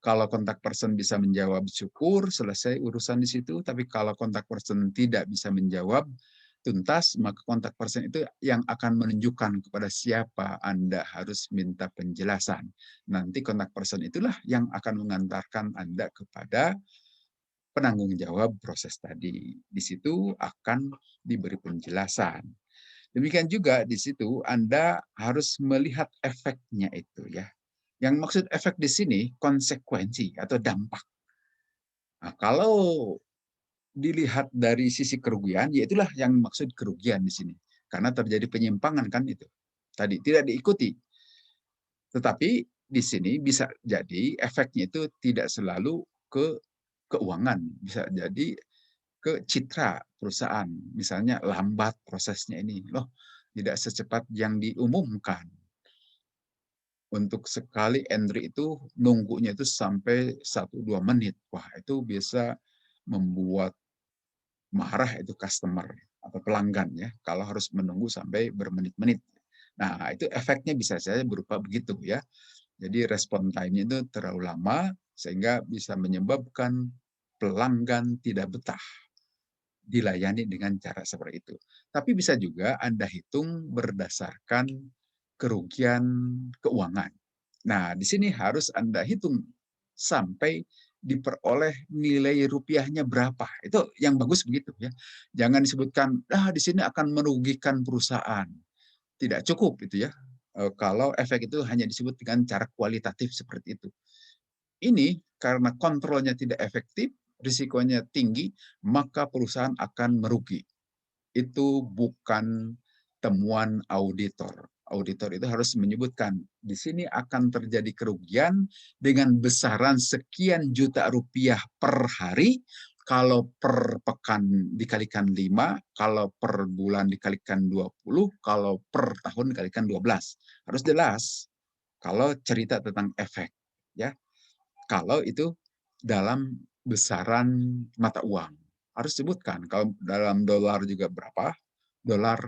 Kalau kontak person bisa menjawab, syukur, selesai urusan di situ. Tapi kalau kontak person tidak bisa menjawab tuntas, maka kontak person itu yang akan menunjukkan kepada siapa Anda harus minta penjelasan. Nanti kontak person itulah yang akan mengantarkan Anda kepada penanggung jawab proses tadi. Di situ akan diberi penjelasan. Demikian juga di situ Anda harus melihat efeknya itu ya. Yang maksud efek di sini konsekuensi atau dampak. Nah, kalau dilihat dari sisi kerugian, ya itulah yang maksud kerugian di sini. Karena terjadi penyimpangan kan itu. Tadi tidak diikuti. Tetapi di sini bisa jadi efeknya itu tidak selalu ke keuangan, bisa jadi ke citra perusahaan. Misalnya lambat prosesnya ini, loh tidak secepat yang diumumkan. Untuk sekali entry itu nunggunya itu sampai 1-2 menit. Wah, itu bisa membuat marah itu customer atau pelanggan ya kalau harus menunggu sampai bermenit-menit. Nah, itu efeknya bisa saja berupa begitu ya. Jadi respon time-nya itu terlalu lama sehingga bisa menyebabkan pelanggan tidak betah dilayani dengan cara seperti itu. Tapi bisa juga Anda hitung berdasarkan kerugian keuangan. Nah, di sini harus Anda hitung sampai diperoleh nilai rupiahnya berapa. Itu yang bagus begitu ya. Jangan disebutkan, di sini akan merugikan perusahaan. Tidak cukup itu ya. Kalau efek itu hanya disebut dengan cara kualitatif seperti itu. Ini karena kontrolnya tidak efektif, risikonya tinggi, maka perusahaan akan merugi. Itu bukan temuan auditor. Auditor itu harus menyebutkan, di sini akan terjadi kerugian dengan besaran sekian juta rupiah per hari, kalau per pekan dikalikan 5, kalau per bulan dikalikan 20, kalau per tahun dikalikan 12. Harus jelas kalau cerita tentang efek. Ya, kalau itu dalam besaran mata uang. Harus sebutkan, kalau dalam dolar juga berapa, dolar,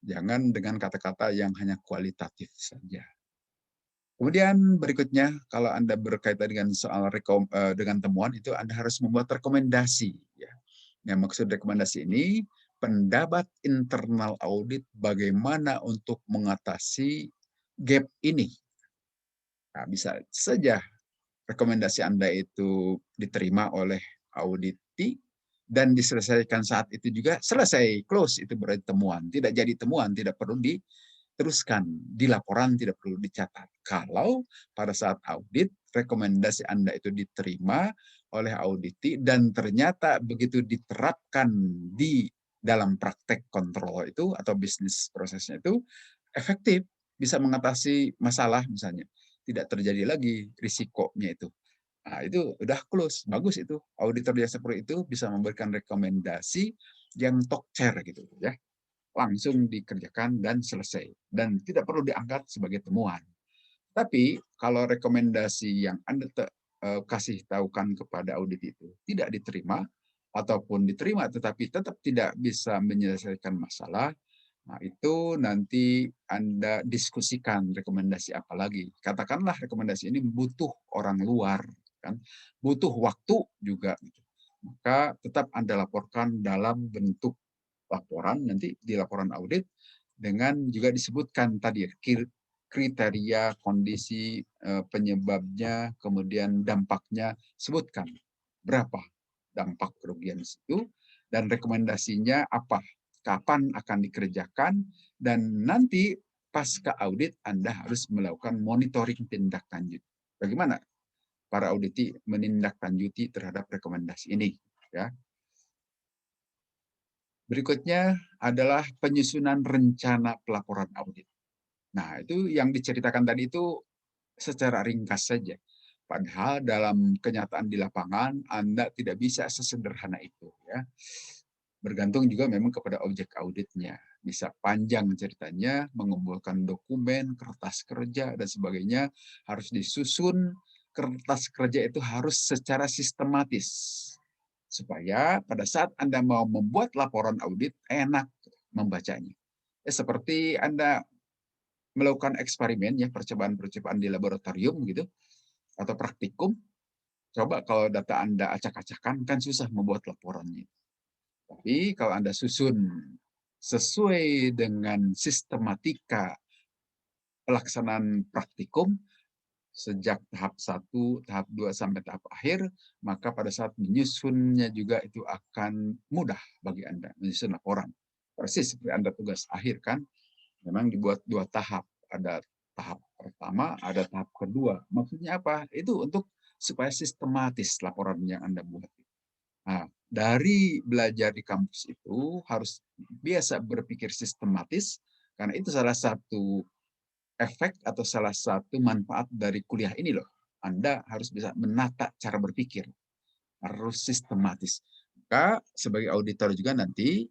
jangan dengan kata-kata yang hanya kualitatif saja. Kemudian berikutnya, kalau Anda berkaitan dengan soal dengan temuan, itu Anda harus membuat rekomendasi. Ya. Yang maksud rekomendasi ini, pendapat internal audit bagaimana untuk mengatasi gap ini. Nah, bisa saja rekomendasi Anda itu diterima oleh auditi dan diselesaikan saat itu juga selesai, close, itu berarti temuan. Tidak jadi temuan, tidak perlu diteruskan, di laporan tidak perlu dicatat. Kalau pada saat audit, rekomendasi Anda itu diterima oleh auditi dan ternyata begitu diterapkan di dalam praktek kontrol itu atau bisnis prosesnya itu efektif, bisa mengatasi masalah misalnya. Tidak terjadi lagi risikonya itu. Nah, itu udah close, bagus itu. Auditor jasa keuangan itu bisa memberikan rekomendasi yang talk chair gitu ya. Langsung dikerjakan dan selesai dan tidak perlu diangkat sebagai temuan. Tapi kalau rekomendasi yang Anda kasih tahukan kepada audit itu tidak diterima ataupun diterima tetapi tetap tidak bisa menyelesaikan masalah, nah itu nanti Anda diskusikan rekomendasi apa lagi. Katakanlah rekomendasi ini butuh orang luar, kan, butuh waktu juga. Gitu. Maka tetap Anda laporkan dalam bentuk laporan, nanti di laporan audit dengan juga disebutkan tadi ya, kriteria, kondisi, penyebabnya, kemudian dampaknya, sebutkan berapa dampak kerugian itu, dan rekomendasinya apa, kapan akan dikerjakan, dan nanti pasca audit Anda harus melakukan monitoring tindak lanjut. Bagaimana para auditi menindaklanjuti terhadap rekomendasi ini? Ya. Berikutnya adalah penyusunan rencana pelaporan audit. Nah, itu yang diceritakan tadi itu secara ringkas saja. Padahal dalam kenyataan di lapangan Anda tidak bisa sesederhana itu ya. Bergantung juga memang kepada objek auditnya. Bisa panjang ceritanya, mengumpulkan dokumen, kertas kerja dan sebagainya, harus disusun. Kertas kerja itu harus secara sistematis supaya pada saat Anda mau membuat laporan audit enak membacanya. Seperti Anda melakukan eksperimen ya, percobaan-percobaan di laboratorium gitu atau praktikum, coba kalau data Anda acak-acakan kan susah membuat laporannya. Tapi kalau Anda susun sesuai dengan sistematika pelaksanaan praktikum sejak tahap 1, tahap 2 sampai tahap akhir, maka pada saat menyusunnya juga itu akan mudah bagi Anda menyusun laporan. Persis seperti Anda tugas akhir kan, memang dibuat 2 tahap. Ada tahap pertama, ada tahap kedua. Maksudnya apa? Itu untuk supaya sistematis laporan yang Anda buat. Nah, dari belajar di kampus itu harus biasa berpikir sistematis, karena itu salah satu efek atau salah satu manfaat dari kuliah ini loh. Anda harus bisa menata cara berpikir, harus sistematis. Maka sebagai auditor juga nanti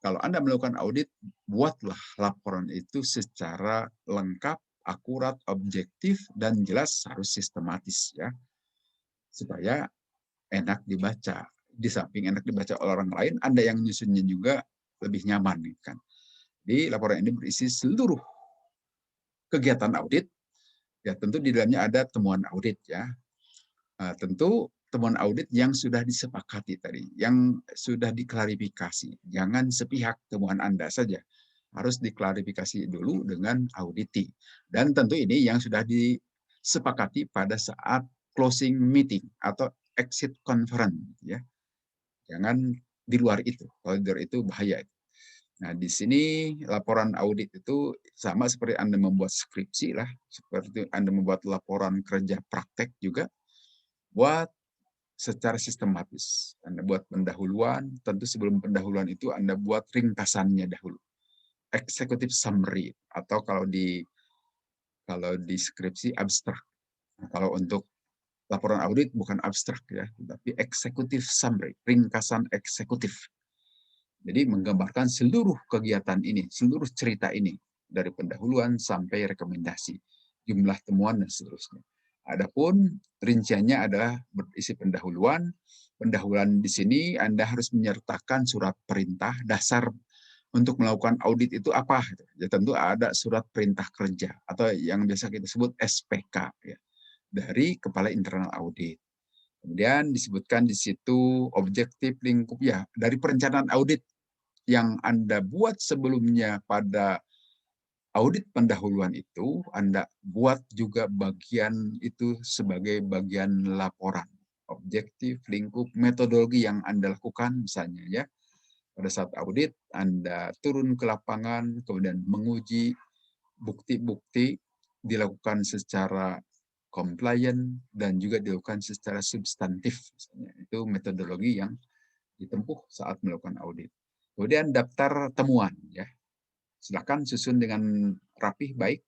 kalau Anda melakukan audit, buatlah laporan itu secara lengkap, akurat, objektif, dan jelas harus sistematis ya, supaya enak dibaca. Di samping enak dibaca oleh orang lain, Anda yang nyusunnya juga lebih nyaman kan. Jadi laporan ini berisi seluruh kegiatan audit, ya tentu di dalamnya ada temuan audit ya. Tentu temuan audit yang sudah disepakati tadi, yang sudah diklarifikasi. Jangan sepihak temuan Anda saja. Harus diklarifikasi dulu dengan auditi. Dan tentu ini yang sudah disepakati pada saat closing meeting atau exit conference ya. Jangan di luar itu. Kalau di luar itu bahaya. Nah, di sini laporan audit itu sama seperti Anda membuat skripsi lah, seperti Anda membuat laporan kerja praktek juga, buat secara sistematis. Anda buat pendahuluan, tentu sebelum pendahuluan itu Anda buat ringkasannya dahulu. Executive summary atau kalau di skripsi abstrak. Nah, kalau untuk laporan audit bukan abstrak ya, tapi executive summary, ringkasan eksekutif. Jadi menggambarkan seluruh kegiatan ini, seluruh cerita ini dari pendahuluan sampai rekomendasi, jumlah temuan dan seterusnya. Adapun rinciannya adalah berisi pendahuluan. Pendahuluan di sini Anda harus menyertakan surat perintah dasar untuk melakukan audit itu apa? Ya tentu ada surat perintah kerja atau yang biasa kita sebut SPK ya, dari Kepala Internal Audit. Kemudian disebutkan di situ objektif lingkup ya dari perencanaan audit yang Anda buat sebelumnya pada audit pendahuluan itu, Anda buat juga bagian itu sebagai bagian laporan. Objektif, lingkup, metodologi yang Anda lakukan misalnya ya. Pada saat audit, Anda turun ke lapangan, kemudian menguji bukti-bukti dilakukan secara compliant dan juga dilakukan secara substantif. Misalnya. Itu metodologi yang ditempuh saat melakukan audit. Kemudian daftar temuan ya. Silakan susun dengan rapih baik.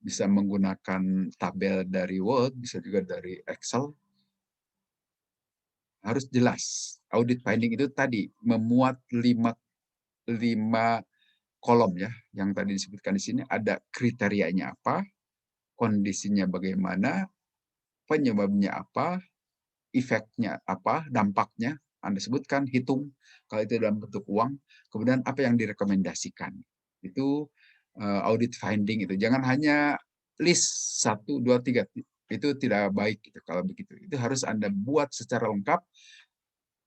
bisa menggunakan tabel dari Word, bisa juga dari Excel, harus jelas. Audit finding itu tadi memuat 5 kolom ya, yang tadi disebutkan di sini ada kriterianya apa, kondisinya bagaimana, penyebabnya apa, efeknya apa, dampaknya, Anda sebutkan, hitung, kalau itu dalam bentuk uang, kemudian apa yang direkomendasikan. Itu audit finding itu. Jangan hanya list 1, 2, 3, itu tidak baik gitu, kalau begitu. Itu harus Anda buat secara lengkap,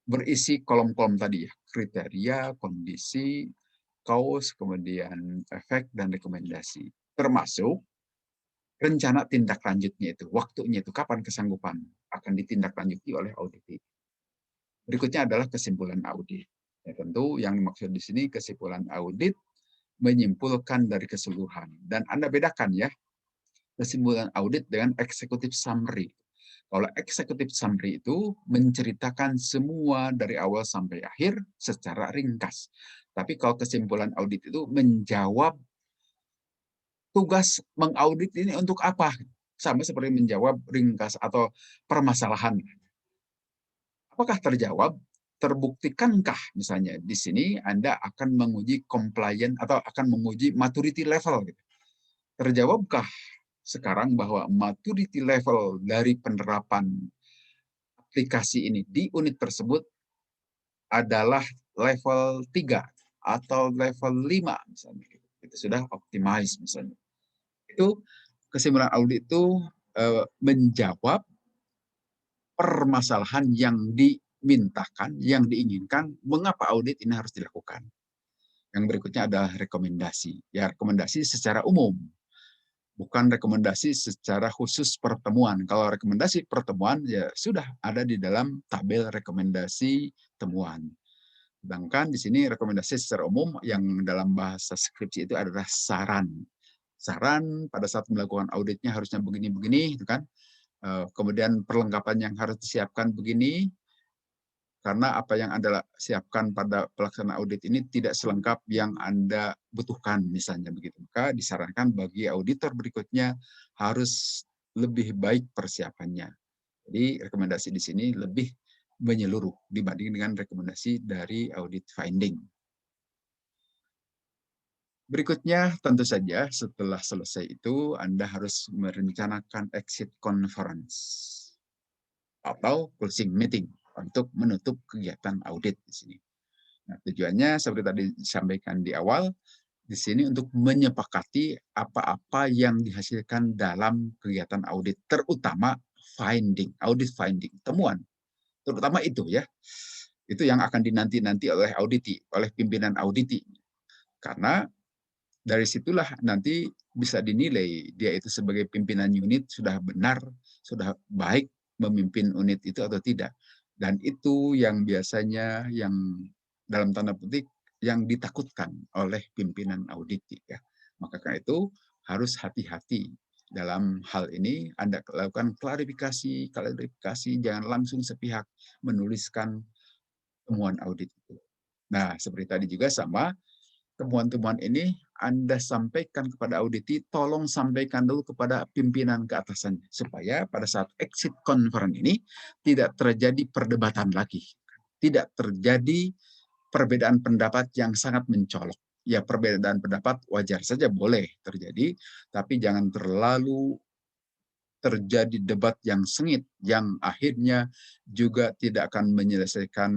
berisi kolom-kolom tadi ya, kriteria, kondisi, cause, kemudian efek, dan rekomendasi. Termasuk rencana tindak lanjutnya itu, waktunya itu, kapan kesanggupan akan ditindaklanjuti oleh audit. Berikutnya adalah kesimpulan audit. Ya, tentu yang dimaksud di sini kesimpulan audit menyimpulkan dari keseluruhan. Dan Anda bedakan ya, kesimpulan audit dengan executive summary. Kalau executive summary itu menceritakan semua dari awal sampai akhir secara ringkas. Tapi kalau kesimpulan audit itu menjawab tugas mengaudit ini untuk apa? Sama seperti menjawab ringkas atau permasalahan. Apakah terjawab? Terbuktikankah misalnya di sini Anda akan menguji compliance atau akan menguji maturity level? Gitu. Terjawabkah sekarang bahwa maturity level dari penerapan aplikasi ini di unit tersebut adalah level 3 atau level 5 misalnya. Itu sudah optimize misalnya. Itu kesimpulan audit itu menjawab permasalahan yang dimintakan, yang diinginkan, mengapa audit ini harus dilakukan. Yang berikutnya adalah rekomendasi. Ya, rekomendasi secara umum, bukan rekomendasi secara khusus pertemuan. Kalau rekomendasi pertemuan, ya sudah ada di dalam tabel rekomendasi temuan. Sedangkan di sini rekomendasi secara umum yang dalam bahasa skripsi itu adalah saran. Saran pada saat melakukan auditnya harusnya begini-begini, itu kan. Kemudian perlengkapan yang harus disiapkan begini, karena apa yang Anda siapkan pada pelaksanaan audit ini tidak selengkap yang Anda butuhkan, misalnya begitu. Maka disarankan bagi auditor berikutnya harus lebih baik persiapannya. Jadi rekomendasi di sini lebih menyeluruh dibanding dengan rekomendasi dari audit finding. Berikutnya, tentu saja setelah selesai itu Anda harus merencanakan exit conference atau closing meeting untuk menutup kegiatan audit di sini. Nah, tujuannya seperti tadi disampaikan di awal, di sini untuk menyepakati apa-apa yang dihasilkan dalam kegiatan audit, terutama finding, audit finding, temuan. Terutama itu ya. Itu yang akan dinanti-nanti oleh auditi, oleh pimpinan auditi. Karena dari situlah nanti bisa dinilai dia itu sebagai pimpinan unit sudah benar, sudah baik memimpin unit itu atau tidak. Dan itu yang biasanya yang dalam tanda petik yang ditakutkan oleh pimpinan audit ya. Maka karena itu harus hati-hati dalam hal ini. Anda lakukan klarifikasi, jangan langsung sepihak menuliskan temuan audit itu. Nah, seperti tadi juga sama, temuan-temuan ini Anda sampaikan kepada auditi, tolong sampaikan dulu kepada pimpinan ke atasannya, supaya pada saat exit conference ini tidak terjadi perdebatan lagi. Tidak terjadi perbedaan pendapat yang sangat mencolok. Ya, perbedaan pendapat wajar saja boleh terjadi, tapi jangan terlalu terjadi debat yang sengit, yang akhirnya juga tidak akan menyelesaikan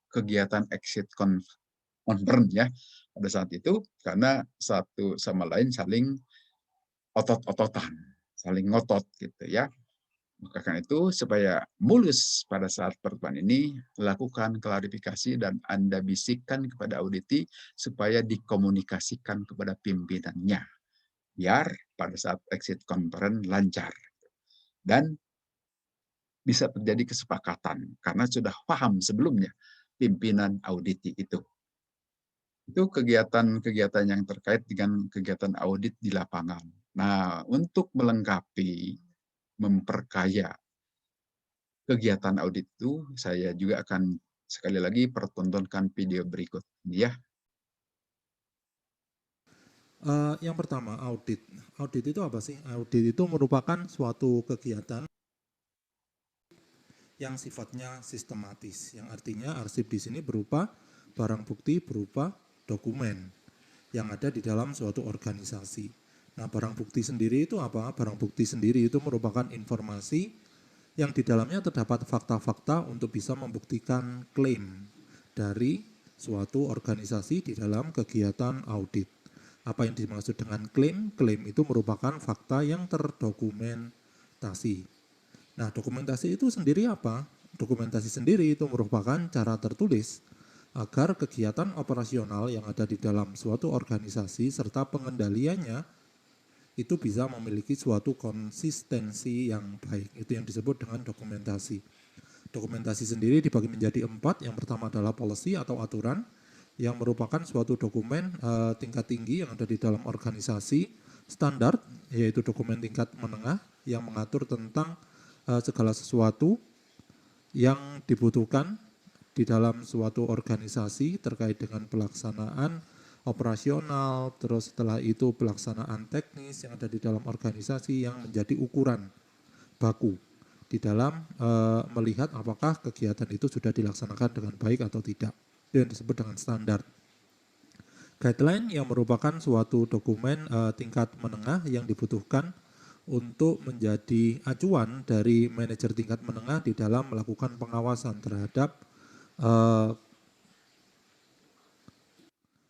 kegiatan exit conference ya pada saat itu, karena satu sama lain saling otot-ototan, saling ngotot gitu ya. Maka karena itu supaya mulus pada saat pertemuan ini, lakukan klarifikasi dan Anda bisikkan kepada auditi supaya dikomunikasikan kepada pimpinannya. Biar pada saat exit conference lancar. Dan bisa terjadi kesepakatan karena sudah paham sebelumnya pimpinan auditi itu. Itu kegiatan-kegiatan yang terkait dengan kegiatan audit di lapangan. Nah, untuk melengkapi, memperkaya kegiatan audit itu, saya juga akan sekali lagi pertontonkan video berikut ini ya. Yang pertama, audit. Audit itu apa sih? Audit itu merupakan suatu kegiatan yang sifatnya sistematis, yang artinya arsip di sini berupa barang bukti, berupa dokumen yang ada di dalam suatu organisasi. Nah, barang bukti sendiri itu apa? Barang bukti sendiri itu merupakan informasi yang di dalamnya terdapat fakta-fakta untuk bisa membuktikan klaim dari suatu organisasi di dalam kegiatan audit. Apa yang dimaksud dengan klaim? Klaim itu merupakan fakta yang terdokumentasi. Nah, dokumentasi itu sendiri apa? Dokumentasi sendiri itu merupakan cara tertulis agar kegiatan operasional yang ada di dalam suatu organisasi serta pengendaliannya itu bisa memiliki suatu konsistensi yang baik. Itu yang disebut dengan dokumentasi. Dokumentasi sendiri dibagi menjadi 4. Yang pertama adalah policy atau aturan, yang merupakan suatu dokumen tingkat tinggi yang ada di dalam organisasi. Standar, yaitu dokumen tingkat menengah yang mengatur tentang segala sesuatu yang dibutuhkan di dalam suatu organisasi terkait dengan pelaksanaan operasional, terus setelah itu pelaksanaan teknis yang ada di dalam organisasi yang menjadi ukuran baku di dalam melihat apakah kegiatan itu sudah dilaksanakan dengan baik atau tidak. Itu yang disebut dengan standar. Guideline yang merupakan suatu dokumen tingkat menengah yang dibutuhkan untuk menjadi acuan dari manajer tingkat menengah di dalam melakukan pengawasan terhadap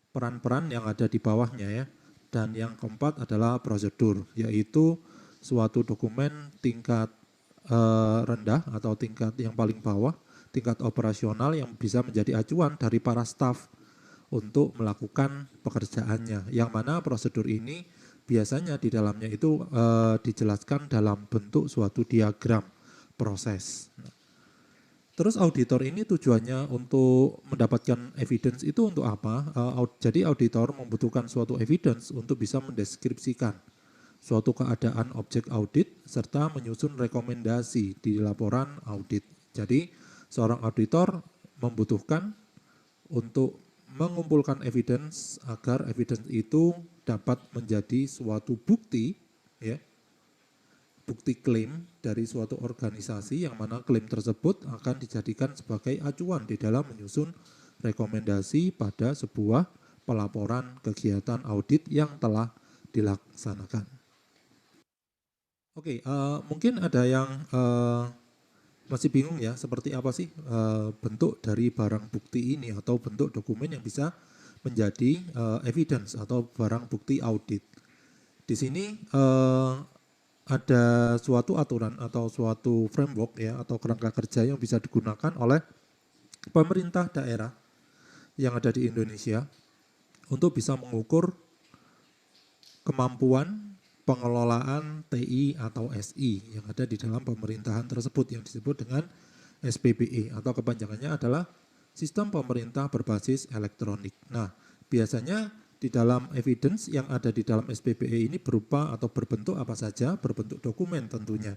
peran-peran yang ada di bawahnya ya. Dan yang keempat adalah prosedur, yaitu suatu dokumen tingkat rendah atau tingkat yang paling bawah, tingkat operasional yang bisa menjadi acuan dari para staf untuk melakukan pekerjaannya. Yang mana prosedur ini biasanya di dalamnya itu dijelaskan dalam bentuk suatu diagram proses. Terus auditor ini tujuannya untuk mendapatkan evidence itu untuk apa? Jadi auditor membutuhkan suatu evidence untuk bisa mendeskripsikan suatu keadaan objek audit serta menyusun rekomendasi di laporan audit. Jadi seorang auditor membutuhkan untuk mengumpulkan evidence agar evidence itu dapat menjadi suatu bukti, ya, bukti klaim dari suatu organisasi yang mana klaim tersebut akan dijadikan sebagai acuan di dalam menyusun rekomendasi pada sebuah pelaporan kegiatan audit yang telah dilaksanakan. Oke, mungkin ada yang masih bingung ya, seperti apa sih bentuk dari barang bukti ini atau bentuk dokumen yang bisa menjadi evidence atau barang bukti audit. Di sini ada suatu aturan atau suatu framework ya atau kerangka kerja yang bisa digunakan oleh pemerintah daerah yang ada di Indonesia untuk bisa mengukur kemampuan pengelolaan TI atau SI yang ada di dalam pemerintahan tersebut yang disebut dengan SPBE atau kepanjangannya adalah Sistem Pemerintah Berbasis Elektronik. Nah, biasanya di dalam evidence yang ada di dalam SPBE ini berupa atau berbentuk apa saja? Berbentuk dokumen tentunya.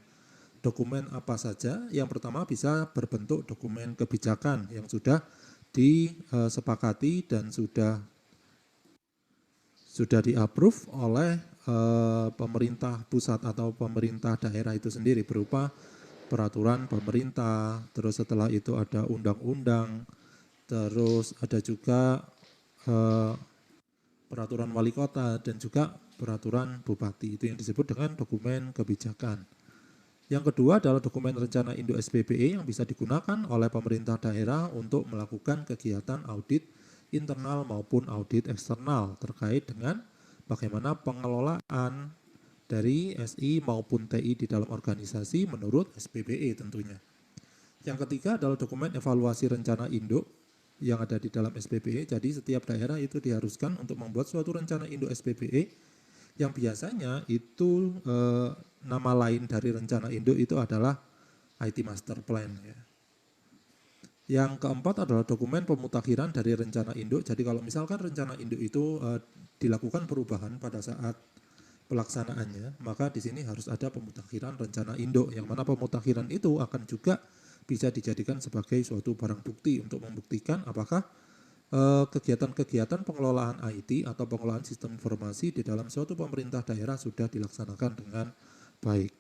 Dokumen apa saja? Yang pertama bisa berbentuk dokumen kebijakan yang sudah disepakati dan sudah di-approve oleh pemerintah pusat atau pemerintah daerah itu sendiri berupa peraturan pemerintah, terus setelah itu ada undang-undang, terus ada juga peraturan wali kota dan juga peraturan bupati. Itu yang disebut dengan dokumen kebijakan. Yang kedua adalah dokumen rencana induk SPBE yang bisa digunakan oleh pemerintah daerah untuk melakukan kegiatan audit internal maupun audit eksternal terkait dengan bagaimana pengelolaan dari SI maupun TI di dalam organisasi menurut SPBE tentunya. Yang ketiga adalah dokumen evaluasi rencana induk yang ada di dalam SPBE. Jadi setiap daerah itu diharuskan untuk membuat suatu rencana induk SPBE yang biasanya itu nama lain dari rencana induk itu adalah IT Master Plan ya. Yang keempat adalah dokumen pemutakhiran dari rencana induk. Jadi kalau misalkan rencana induk itu dilakukan perubahan pada saat pelaksanaannya, maka di sini harus ada pemutakhiran rencana induk, yang mana pemutakhiran itu akan juga bisa dijadikan sebagai suatu barang bukti untuk membuktikan apakah kegiatan-kegiatan pengelolaan IT atau pengelolaan sistem informasi di dalam suatu pemerintah daerah sudah dilaksanakan dengan baik.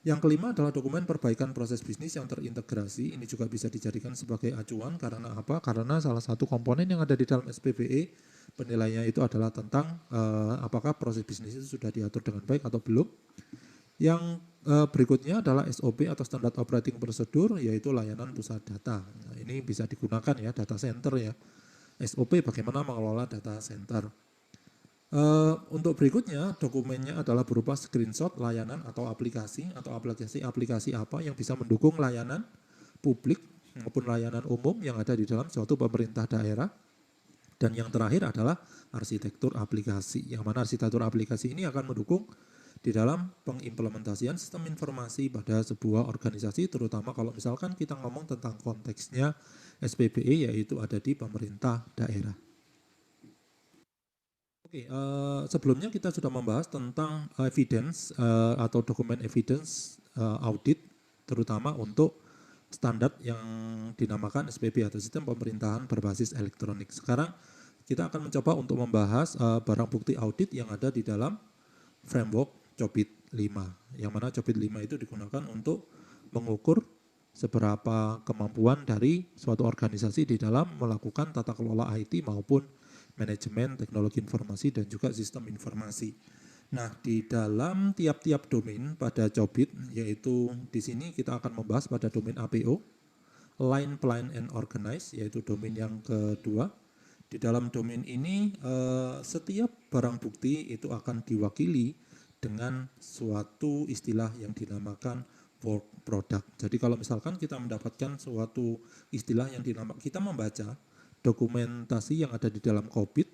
Yang kelima adalah dokumen perbaikan proses bisnis yang terintegrasi. Ini juga bisa dijadikan sebagai acuan karena apa? Karena salah satu komponen yang ada di dalam SPBE penilaiannya itu adalah tentang apakah proses bisnis itu sudah diatur dengan baik atau belum. Yang berikutnya adalah SOP atau Standard Operating Procedure, yaitu layanan pusat data. Nah, ini bisa digunakan ya, data center ya. SOP bagaimana mengelola data center. Untuk berikutnya dokumennya adalah berupa screenshot layanan atau aplikasi apa yang bisa mendukung layanan publik maupun layanan umum yang ada di dalam suatu pemerintah daerah. Dan yang terakhir adalah arsitektur aplikasi, yang mana arsitektur aplikasi ini akan mendukung di dalam pengimplementasian sistem informasi pada sebuah organisasi, terutama kalau misalkan kita ngomong tentang konteksnya SPBE, yaitu ada di pemerintah daerah. Oke, sebelumnya kita sudah membahas tentang evidence atau dokumen evidence audit, terutama untuk standar yang dinamakan SPB atau sistem pemerintahan berbasis elektronik. Sekarang kita akan mencoba untuk membahas barang bukti audit yang ada di dalam framework COBIT 5, yang mana COBIT 5 itu digunakan untuk mengukur seberapa kemampuan dari suatu organisasi di dalam melakukan tata kelola IT maupun manajemen teknologi informasi dan juga sistem informasi. Nah, di dalam tiap-tiap domain pada COBIT, yaitu di sini kita akan membahas pada domain APO, Line, Plan, and Organize, yaitu domain yang kedua. Di dalam domain ini, setiap barang bukti itu akan diwakili dengan suatu istilah yang dinamakan work product. Jadi kalau misalkan kita mendapatkan suatu istilah yang dinamakan, kita membaca dokumentasi yang ada di dalam COBIT,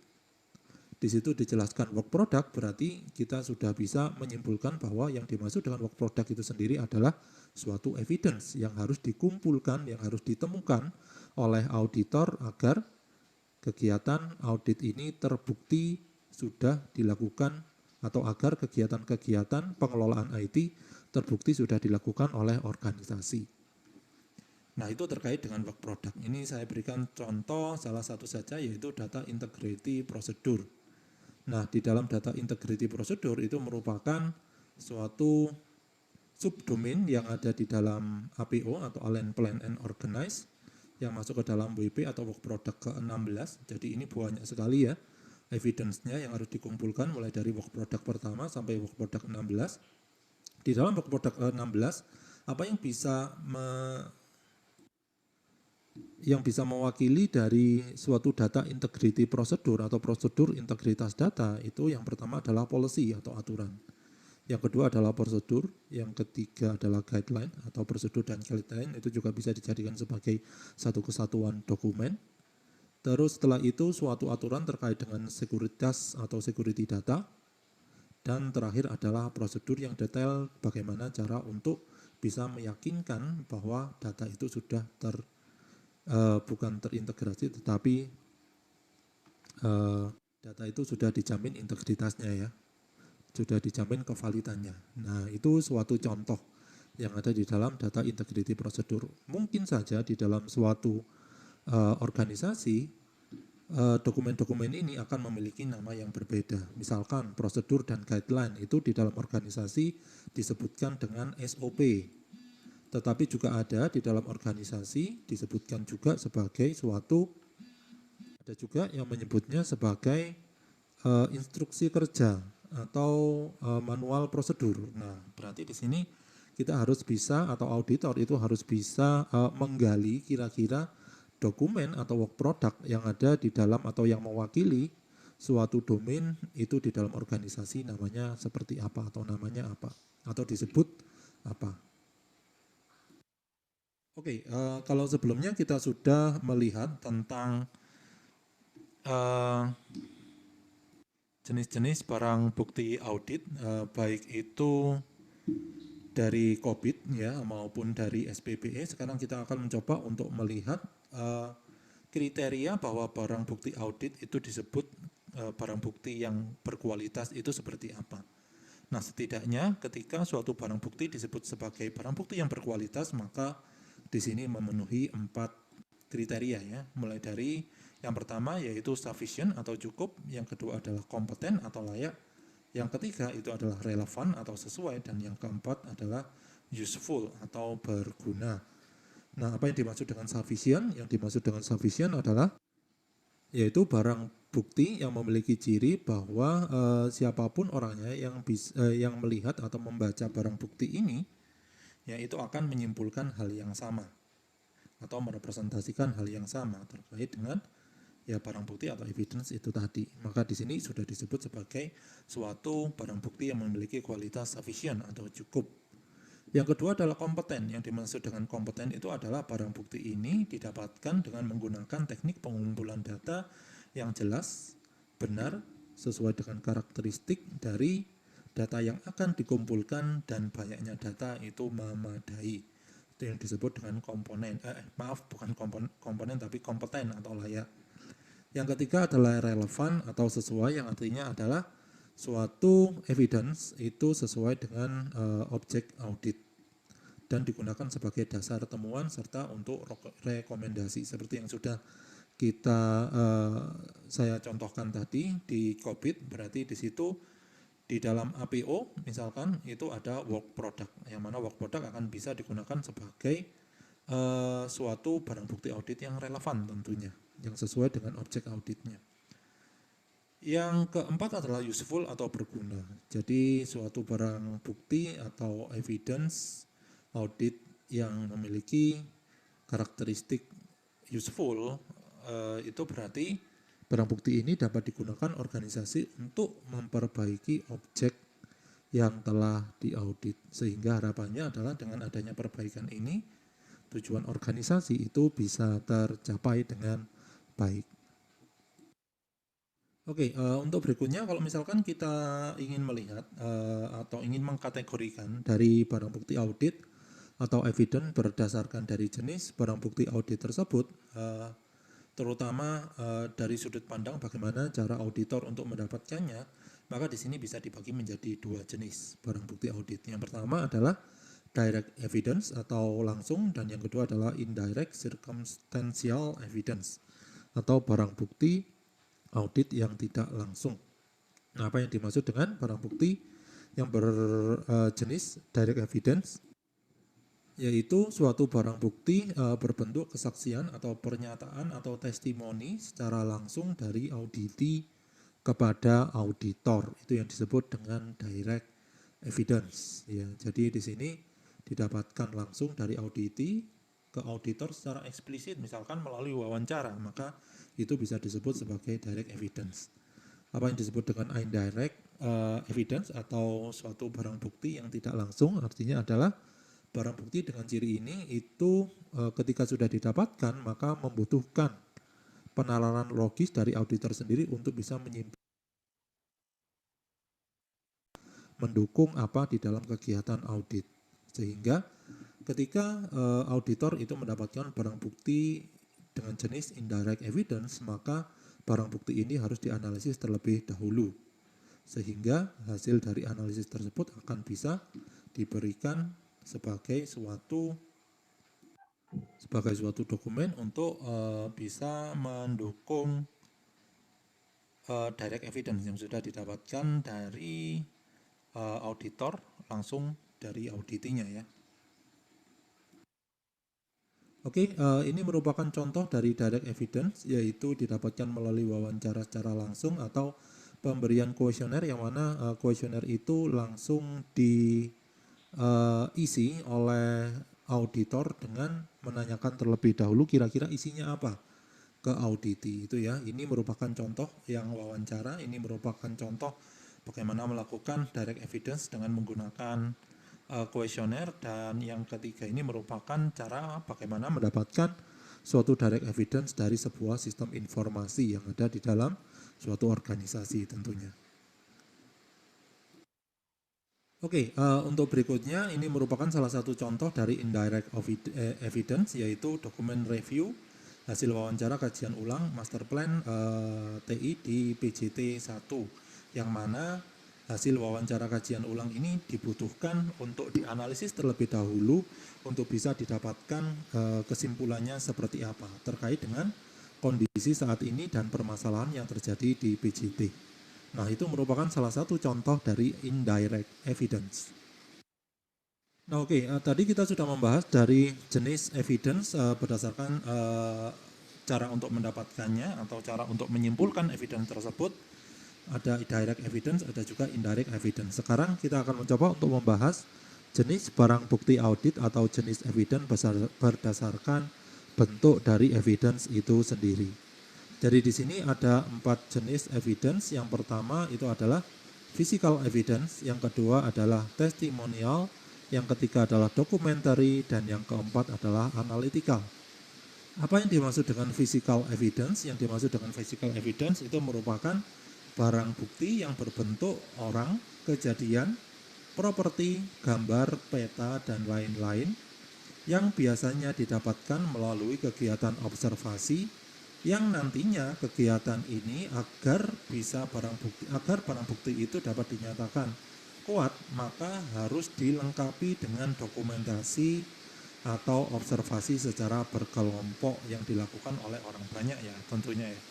di situ dijelaskan work product, berarti kita sudah bisa menyimpulkan bahwa yang dimaksud dengan work product itu sendiri adalah suatu evidence yang harus dikumpulkan, yang harus ditemukan oleh auditor agar kegiatan audit ini terbukti sudah dilakukan atau agar kegiatan-kegiatan pengelolaan IT terbukti sudah dilakukan oleh organisasi. Nah, itu terkait dengan work product. Ini saya berikan contoh salah satu saja, yaitu data integrity procedure. Nah, di dalam data integrity procedure itu merupakan suatu subdomain yang ada di dalam APO atau Align, Plan, and Organize yang masuk ke dalam WP atau work product ke-16. Jadi ini banyak sekali ya evidence-nya yang harus dikumpulkan mulai dari work product pertama sampai work product 16. Di dalam work product 16, apa yang bisa mewakili dari suatu data integrity procedure atau prosedur integritas data itu yang pertama adalah policy atau aturan. Yang kedua adalah prosedur, yang ketiga adalah guideline atau prosedur dan guideline, itu juga bisa dijadikan sebagai satu kesatuan dokumen. Terus setelah itu suatu aturan terkait dengan sekuritas atau security data. Dan terakhir adalah prosedur yang detail bagaimana cara untuk bisa meyakinkan bahwa data itu sudah bukan terintegrasi tetapi data itu sudah dijamin integritasnya ya, sudah dijamin kevalidannya. Nah, itu suatu contoh yang ada di dalam data integrity procedure. Mungkin saja di dalam suatu organisasi dokumen-dokumen ini akan memiliki nama yang berbeda. Misalkan prosedur dan guideline itu di dalam organisasi disebutkan dengan SOP. Tetapi juga ada di dalam organisasi disebutkan juga sebagai suatu, ada juga yang menyebutnya sebagai instruksi kerja atau manual prosedur. Nah, berarti di sini kita harus bisa atau auditor itu harus bisa menggali kira-kira dokumen atau work product yang ada di dalam atau yang mewakili suatu domain itu di dalam organisasi namanya seperti apa atau namanya apa atau disebut apa. Oke, kalau sebelumnya kita sudah melihat tentang jenis-jenis barang bukti audit, baik itu dari COBIT ya maupun dari SPBE. Sekarang kita akan mencoba untuk melihat kriteria bahwa barang bukti audit itu disebut barang bukti yang berkualitas itu seperti apa. Nah, setidaknya ketika suatu barang bukti disebut sebagai barang bukti yang berkualitas, maka di sini memenuhi 4 kriteria ya, mulai dari Yang pertama yaitu sufficient atau cukup, yang kedua adalah kompeten atau layak, yang ketiga itu adalah relevan atau sesuai, dan yang keempat adalah useful atau berguna. Nah, apa yang dimaksud dengan sufficient? Yang dimaksud dengan sufficient adalah yaitu barang bukti yang memiliki ciri bahwa siapapun orangnya yang melihat atau membaca barang bukti ini, yaitu akan menyimpulkan hal yang sama atau merepresentasikan hal yang sama terkait dengan ya barang bukti atau evidence itu tadi. Maka di sini sudah disebut sebagai suatu barang bukti yang memiliki kualitas sufficient atau cukup. Yang kedua adalah kompeten. Yang dimaksud dengan kompeten itu adalah barang bukti ini didapatkan dengan menggunakan teknik pengumpulan data yang jelas, benar, sesuai dengan karakteristik dari data yang akan dikumpulkan, dan banyaknya data itu memadai. Itu yang disebut dengan komponen tapi kompeten atau layak. Yang ketiga adalah relevan atau sesuai, yang artinya adalah suatu evidence itu sesuai dengan objek audit dan digunakan sebagai dasar temuan serta untuk rekomendasi seperti yang sudah saya contohkan tadi di COVID. Berarti di situ di dalam APO misalkan itu ada work product, yang mana work product akan bisa digunakan sebagai suatu barang bukti audit yang relevan tentunya, yang sesuai dengan objek auditnya. Yang keempat adalah useful atau berguna. Jadi suatu barang bukti atau evidence audit yang memiliki karakteristik useful, itu berarti barang bukti ini dapat digunakan organisasi untuk memperbaiki objek yang telah diaudit. Sehingga harapannya adalah dengan adanya perbaikan ini, tujuan organisasi itu bisa tercapai dengan baik. Oke, untuk berikutnya kalau misalkan kita ingin melihat atau ingin mengkategorikan dari barang bukti audit atau evidence berdasarkan dari jenis barang bukti audit tersebut, terutama dari sudut pandang bagaimana cara auditor untuk mendapatkannya, maka di sini bisa dibagi menjadi dua jenis barang bukti audit. Yang pertama adalah direct evidence atau langsung, dan yang kedua adalah indirect circumstantial evidence atau barang bukti audit yang tidak langsung. Nah, apa yang dimaksud dengan barang bukti yang berjenis direct evidence? Yaitu suatu barang bukti berbentuk kesaksian atau pernyataan atau testimoni secara langsung dari auditi kepada auditor. Itu yang disebut dengan direct evidence. Ya, jadi di sini didapatkan langsung dari auditi ke auditor secara eksplisit, misalkan melalui wawancara, maka itu bisa disebut sebagai direct evidence. Apa yang disebut dengan indirect evidence atau suatu barang bukti yang tidak langsung, artinya adalah barang bukti dengan ciri ini itu ketika sudah didapatkan maka membutuhkan penalaran logis dari auditor sendiri untuk bisa mendukung apa di dalam kegiatan audit. Sehingga ketika auditor itu mendapatkan barang bukti dengan jenis indirect evidence, maka barang bukti ini harus dianalisis terlebih dahulu. Sehingga hasil dari analisis tersebut akan bisa diberikan sebagai suatu dokumen untuk bisa mendukung direct evidence yang sudah didapatkan dari auditor langsung dari auditinya ya. Oke, ini merupakan contoh dari direct evidence, yaitu didapatkan melalui wawancara secara langsung atau pemberian kuesioner, yang mana kuesioner itu langsung diisi oleh auditor dengan menanyakan terlebih dahulu kira-kira isinya apa ke auditi itu ya. Ini merupakan contoh yang wawancara, ini merupakan contoh bagaimana melakukan direct evidence dengan menggunakan kuesioner, dan yang ketiga ini merupakan cara bagaimana mendapatkan suatu direct evidence dari sebuah sistem informasi yang ada di dalam suatu organisasi tentunya. Oke, untuk berikutnya ini merupakan salah satu contoh dari indirect evidence, yaitu dokumen review hasil wawancara kajian ulang master plan TI di PJT 1, yang mana hasil wawancara kajian ulang ini dibutuhkan untuk dianalisis terlebih dahulu untuk bisa didapatkan kesimpulannya seperti apa terkait dengan kondisi saat ini dan permasalahan yang terjadi di PJT. Nah, itu merupakan salah satu contoh dari indirect evidence. Nah, oke, tadi kita sudah membahas dari jenis evidence berdasarkan cara untuk mendapatkannya atau cara untuk menyimpulkan evidence tersebut. Ada direct evidence, ada juga indirect evidence. Sekarang kita akan mencoba untuk membahas jenis barang bukti audit atau jenis evidence berdasarkan bentuk dari evidence itu sendiri. Jadi di sini ada 4 jenis evidence. Yang pertama itu adalah physical evidence, yang kedua adalah testimonial, yang ketiga adalah documentary, dan yang keempat adalah analytical. Apa yang dimaksud dengan physical evidence? Yang dimaksud dengan physical evidence itu merupakan barang bukti yang berbentuk orang, kejadian, properti, gambar, peta, dan lain-lain yang biasanya didapatkan melalui kegiatan observasi yang nantinya kegiatan ini agar barang bukti itu dapat dinyatakan kuat, maka harus dilengkapi dengan dokumentasi atau observasi secara berkelompok yang dilakukan oleh orang banyak ya tentunya ya.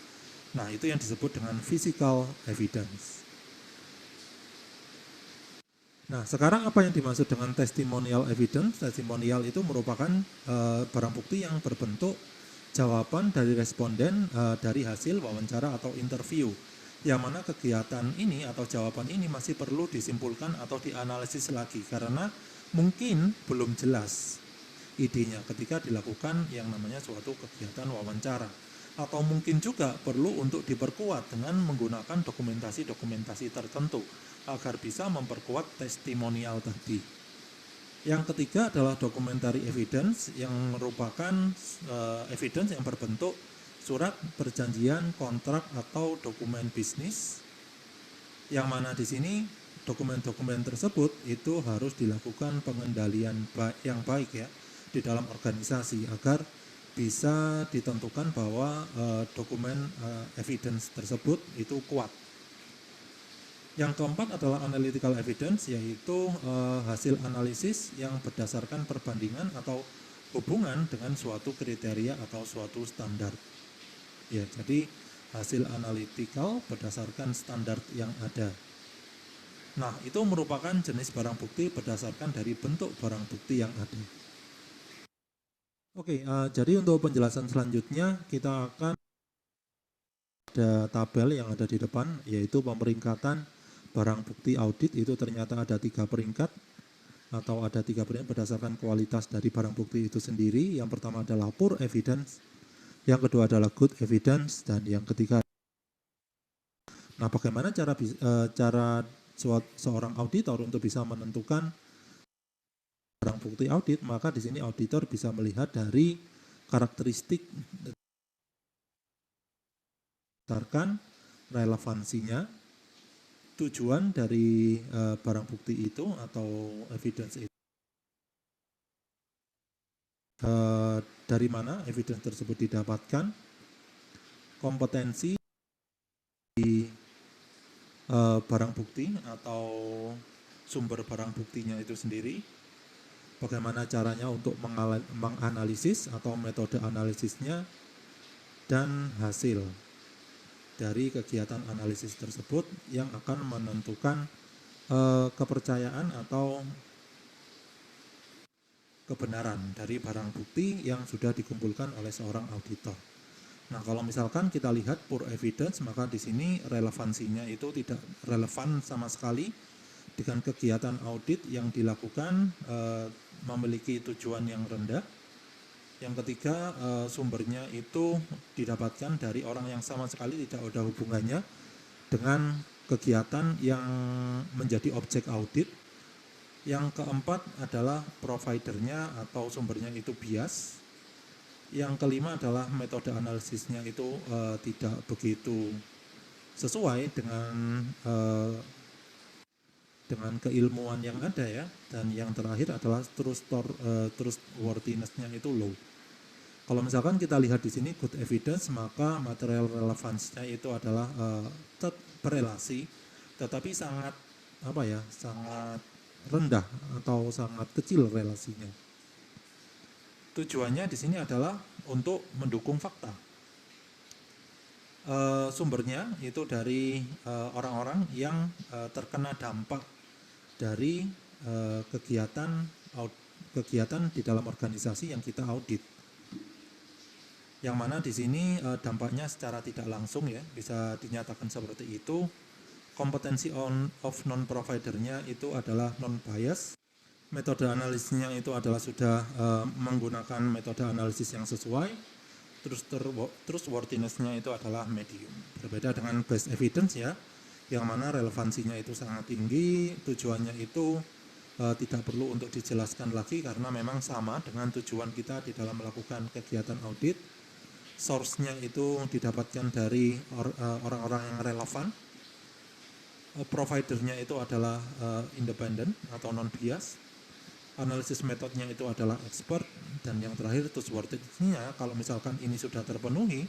Nah, itu yang disebut dengan physical evidence. Nah, sekarang apa yang dimaksud dengan testimonial evidence? Testimonial itu merupakan barang bukti yang berbentuk jawaban dari responden dari hasil wawancara atau interview, yang mana kegiatan ini atau jawaban ini masih perlu disimpulkan atau dianalisis lagi karena mungkin belum jelas idenya ketika dilakukan yang namanya suatu kegiatan wawancara. Atau mungkin juga perlu untuk diperkuat dengan menggunakan dokumentasi-dokumentasi tertentu agar bisa memperkuat testimonial tadi. Yang ketiga adalah documentary evidence yang merupakan evidence yang berbentuk surat perjanjian, kontrak atau dokumen bisnis. Yang mana di sini dokumen-dokumen tersebut itu harus dilakukan pengendalian yang baik ya di dalam organisasi agar bisa ditentukan bahwa dokumen evidence tersebut itu kuat. Yang keempat adalah analytical evidence, yaitu hasil analisis yang berdasarkan perbandingan atau hubungan dengan suatu kriteria atau suatu standar. Ya, jadi hasil analytical berdasarkan standar yang ada. Nah, itu merupakan jenis barang bukti berdasarkan dari bentuk barang bukti yang ada. Oke, jadi untuk penjelasan selanjutnya kita akan ada tabel yang ada di depan, yaitu pemeringkatan barang bukti audit. Itu ternyata ada 3 peringkat atau ada 3 peringkat berdasarkan kualitas dari barang bukti itu sendiri. Yang pertama adalah poor evidence, yang kedua adalah good evidence, dan yang ketiga. Nah, bagaimana cara seorang auditor untuk bisa menentukan barang bukti audit? Maka di sini auditor bisa melihat dari karakteristik berdasarkan relevansinya, tujuan dari barang bukti itu atau evidence itu, dari mana evidence tersebut didapatkan, kompetensi di barang bukti atau sumber barang buktinya itu sendiri, bagaimana caranya untuk menganalisis atau metode analisisnya, dan hasil dari kegiatan analisis tersebut yang akan menentukan kepercayaan atau kebenaran dari barang bukti yang sudah dikumpulkan oleh seorang auditor. Nah, kalau misalkan kita lihat poor evidence, maka di sini relevansinya itu tidak relevan sama sekali dengan kegiatan audit yang dilakukan, memiliki tujuan yang rendah. Yang ketiga, sumbernya itu didapatkan dari orang yang sama sekali tidak ada hubungannya dengan kegiatan yang menjadi objek audit. Yang keempat adalah providernya atau sumbernya itu bias. Yang kelima adalah metode analisisnya itu tidak begitu sesuai dengan keilmuan yang ada ya. Dan yang terakhir adalah trustworthiness-nya itu low. Kalau misalkan kita lihat di sini good evidence, maka material relevansinya itu adalah berelasi, tetapi sangat sangat rendah atau sangat kecil relasinya. Tujuannya di sini adalah untuk mendukung fakta. Sumbernya itu dari orang-orang yang terkena dampak dari kegiatan di dalam organisasi yang kita audit. Yang mana di sini dampaknya secara tidak langsung ya bisa dinyatakan seperti itu. Kompetensi of non-providernya itu adalah non-bias. Metode analisisnya itu adalah sudah menggunakan metode analisis yang sesuai. Trustworthiness-nya itu adalah medium. Berbeda dengan best evidence ya, yang mana relevansinya itu sangat tinggi, tujuannya itu tidak perlu untuk dijelaskan lagi karena memang sama dengan tujuan kita di dalam melakukan kegiatan audit. Source-nya itu didapatkan dari orang-orang yang relevan. Providernya itu adalah independent atau non-bias. Analisis metodenya itu adalah expert, dan yang terakhir trustworthiness-nya kalau misalkan ini sudah terpenuhi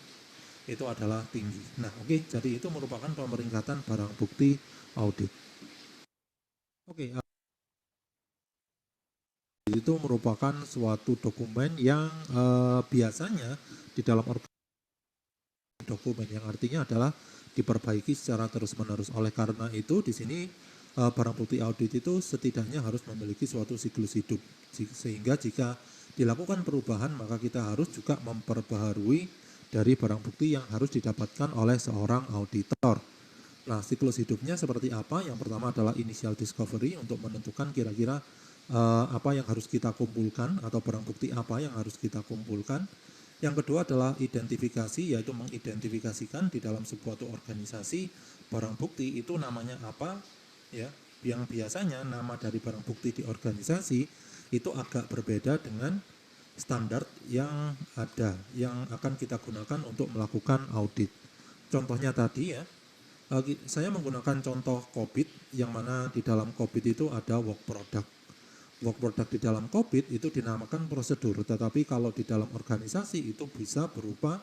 itu adalah tinggi. Nah, oke, jadi itu merupakan pemeringkatan barang bukti audit. Oke, itu merupakan suatu dokumen yang biasanya di dalam dokumen yang artinya adalah diperbaiki secara terus-menerus. Oleh karena itu di sini barang bukti audit itu setidaknya harus memiliki suatu siklus hidup, sehingga jika dilakukan perubahan maka kita harus juga memperbaharui dari barang bukti yang harus didapatkan oleh seorang auditor. Nah, siklus hidupnya seperti apa? Yang pertama adalah initial discovery untuk menentukan kira-kira apa yang harus kita kumpulkan atau barang bukti apa yang harus kita kumpulkan. Yang kedua adalah identifikasi, yaitu mengidentifikasikan di dalam sebuah organisasi barang bukti itu namanya apa, ya. Yang biasanya nama dari barang bukti di organisasi itu agak berbeda dengan standar yang ada, yang akan kita gunakan untuk melakukan audit. Contohnya tadi ya, saya menggunakan contoh COVID, yang mana di dalam COVID itu ada work product. Work product di dalam COVID itu dinamakan prosedur, tetapi kalau di dalam organisasi itu bisa berupa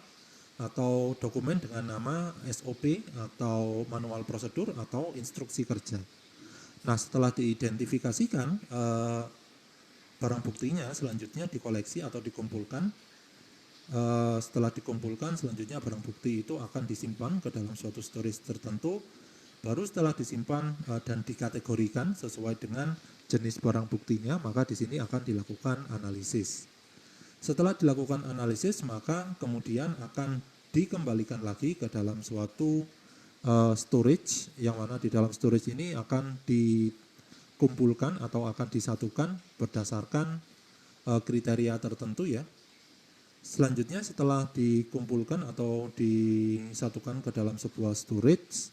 atau dokumen dengan nama SOP atau manual prosedur atau instruksi kerja. Nah, setelah diidentifikasikan, barang buktinya selanjutnya dikoleksi atau dikumpulkan. Setelah dikumpulkan, selanjutnya barang bukti itu akan disimpan ke dalam suatu storage tertentu. Baru setelah disimpan dan dikategorikan sesuai dengan jenis barang buktinya, maka di sini akan dilakukan analisis. Setelah dilakukan analisis, maka kemudian akan dikembalikan lagi ke dalam suatu storage, yang mana di dalam storage ini akan dikumpulkan atau akan disatukan berdasarkan kriteria tertentu ya. Selanjutnya setelah dikumpulkan atau disatukan ke dalam sebuah storage,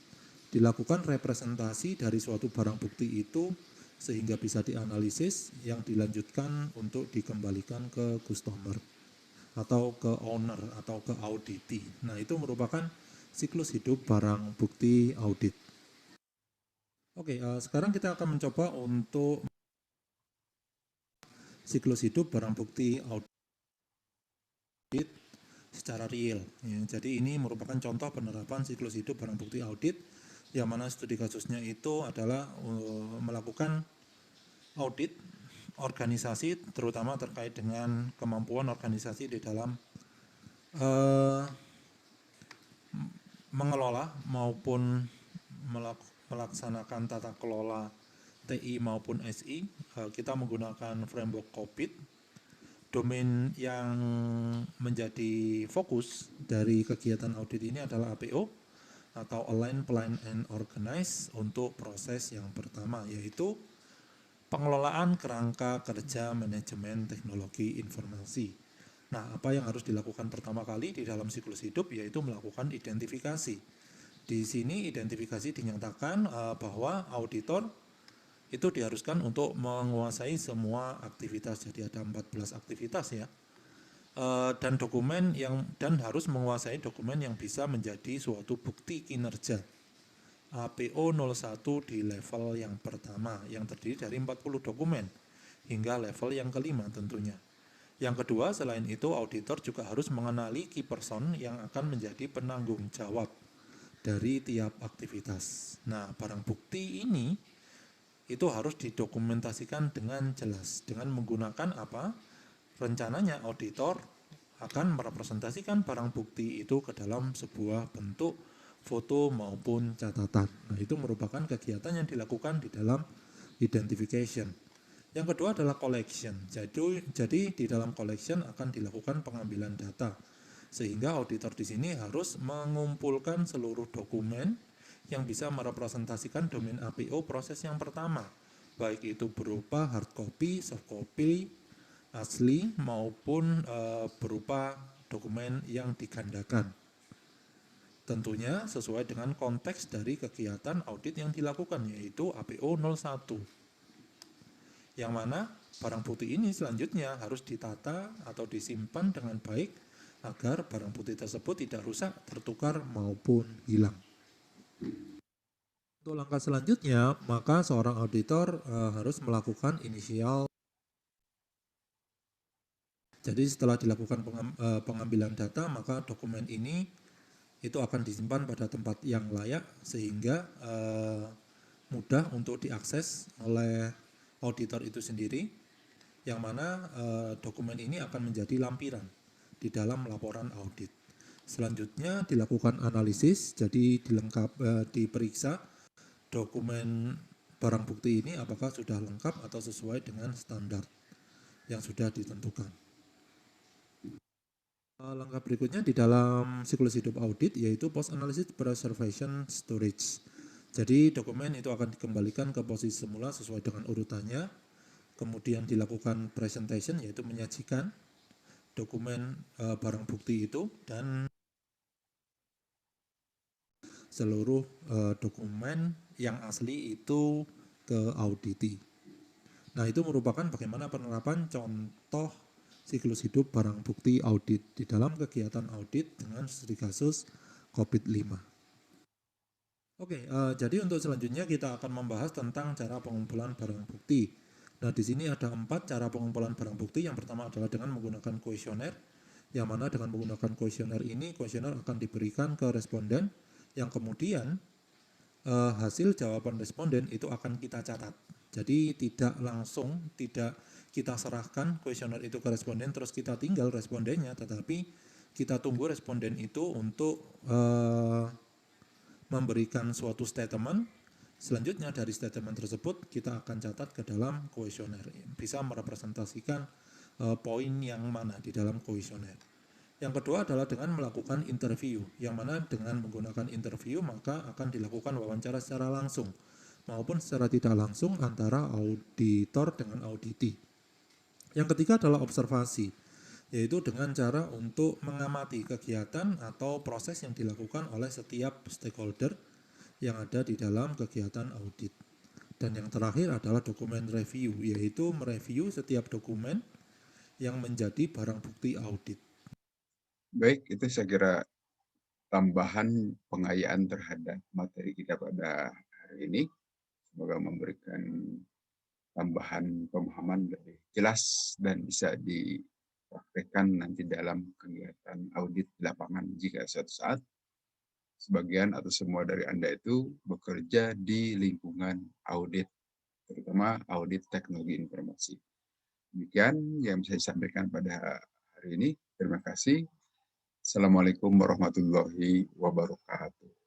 dilakukan representasi dari suatu barang bukti itu sehingga bisa dianalisis, yang dilanjutkan untuk dikembalikan ke customer atau ke owner atau ke auditee. Nah, itu merupakan siklus hidup barang bukti audit. Oke, sekarang kita akan mencoba untuk siklus hidup barang bukti audit secara real. Ya, jadi ini merupakan contoh penerapan siklus hidup barang bukti audit, yang mana studi kasusnya itu adalah melakukan audit organisasi, terutama terkait dengan kemampuan organisasi di dalam mengelola maupun melaksanakan tata kelola TI maupun SI. Kita menggunakan framework COVID. Domain yang menjadi fokus dari kegiatan audit ini adalah APO atau Align, Plan, and Organize untuk proses yang pertama, yaitu pengelolaan kerangka kerja manajemen teknologi informasi. Nah, apa yang harus dilakukan pertama kali di dalam siklus hidup yaitu melakukan identifikasi. Di sini identifikasi dinyatakan bahwa auditor itu diharuskan untuk menguasai semua aktivitas, jadi ada 14 aktivitas ya, dan harus menguasai dokumen yang bisa menjadi suatu bukti kinerja. APO 01 di level yang pertama yang terdiri dari 40 dokumen hingga level yang kelima tentunya. Yang kedua, selain itu auditor juga harus mengenali key person yang akan menjadi penanggung jawab dari tiap aktivitas. Nah, barang bukti ini itu harus didokumentasikan dengan jelas dengan menggunakan apa? Rencananya auditor akan merepresentasikan barang bukti itu ke dalam sebuah bentuk foto maupun catatan. Nah, itu merupakan kegiatan yang dilakukan di dalam identification. Yang kedua adalah collection. Jadi di dalam collection akan dilakukan pengambilan data. Sehingga auditor di sini harus mengumpulkan seluruh dokumen yang bisa merepresentasikan domain APO proses yang pertama, baik itu berupa hard copy, soft copy, asli maupun berupa dokumen yang digandakan. Tentunya sesuai dengan konteks dari kegiatan audit yang dilakukan, yaitu APO 01. Yang mana barang bukti ini selanjutnya harus ditata atau disimpan dengan baik agar barang bukti tersebut tidak rusak, tertukar maupun hilang. Untuk langkah selanjutnya, maka seorang auditor harus melakukan inisial. Jadi setelah dilakukan pengambilan data, maka dokumen ini itu akan disimpan pada tempat yang layak sehingga mudah untuk diakses oleh auditor itu sendiri, yang mana dokumen ini akan menjadi lampiran di dalam laporan audit. Selanjutnya dilakukan analisis, jadi diperiksa dokumen barang bukti ini apakah sudah lengkap atau sesuai dengan standar yang sudah ditentukan. Langkah berikutnya di dalam siklus hidup audit yaitu post analysis preservation storage. Jadi dokumen itu akan dikembalikan ke posisi semula sesuai dengan urutannya. Kemudian dilakukan presentation yaitu menyajikan dokumen barang bukti itu dan seluruh dokumen yang asli itu ke auditi. Nah, itu merupakan bagaimana penerapan contoh siklus hidup barang bukti audit di dalam kegiatan audit dengan studi kasus COVID-5. Oke, jadi untuk selanjutnya kita akan membahas tentang cara pengumpulan barang bukti. Nah, di sini ada 4 cara pengumpulan barang bukti. Yang pertama adalah dengan menggunakan kuesioner, yang mana dengan menggunakan kuesioner ini, kuesioner akan diberikan ke responden, yang kemudian hasil jawaban responden itu akan kita catat. Jadi tidak kita serahkan kuesioner itu ke responden terus kita tinggal respondennya, tetapi kita tunggu responden itu untuk memberikan suatu statement. Selanjutnya dari statement tersebut kita akan catat ke dalam kuesioner, bisa merepresentasikan poin yang mana di dalam kuesioner. Yang kedua adalah dengan melakukan interview, yang mana dengan menggunakan interview maka akan dilakukan wawancara secara langsung maupun secara tidak langsung antara auditor dengan auditi. Yang ketiga adalah observasi, yaitu dengan cara untuk mengamati kegiatan atau proses yang dilakukan oleh setiap stakeholder yang ada di dalam kegiatan audit. Dan yang terakhir adalah dokumen review, yaitu mereview setiap dokumen yang menjadi barang bukti audit. Baik, itu saya kira tambahan pengayaan terhadap materi kita pada hari ini. Semoga memberikan tambahan pemahaman lebih jelas dan bisa dipraktekkan nanti dalam kegiatan audit lapangan jika suatu saat sebagian atau semua dari Anda itu bekerja di lingkungan audit, terutama audit teknologi informasi. Demikian yang bisa disampaikan pada hari ini. Terima kasih. Assalamualaikum warahmatullahi wabarakatuh.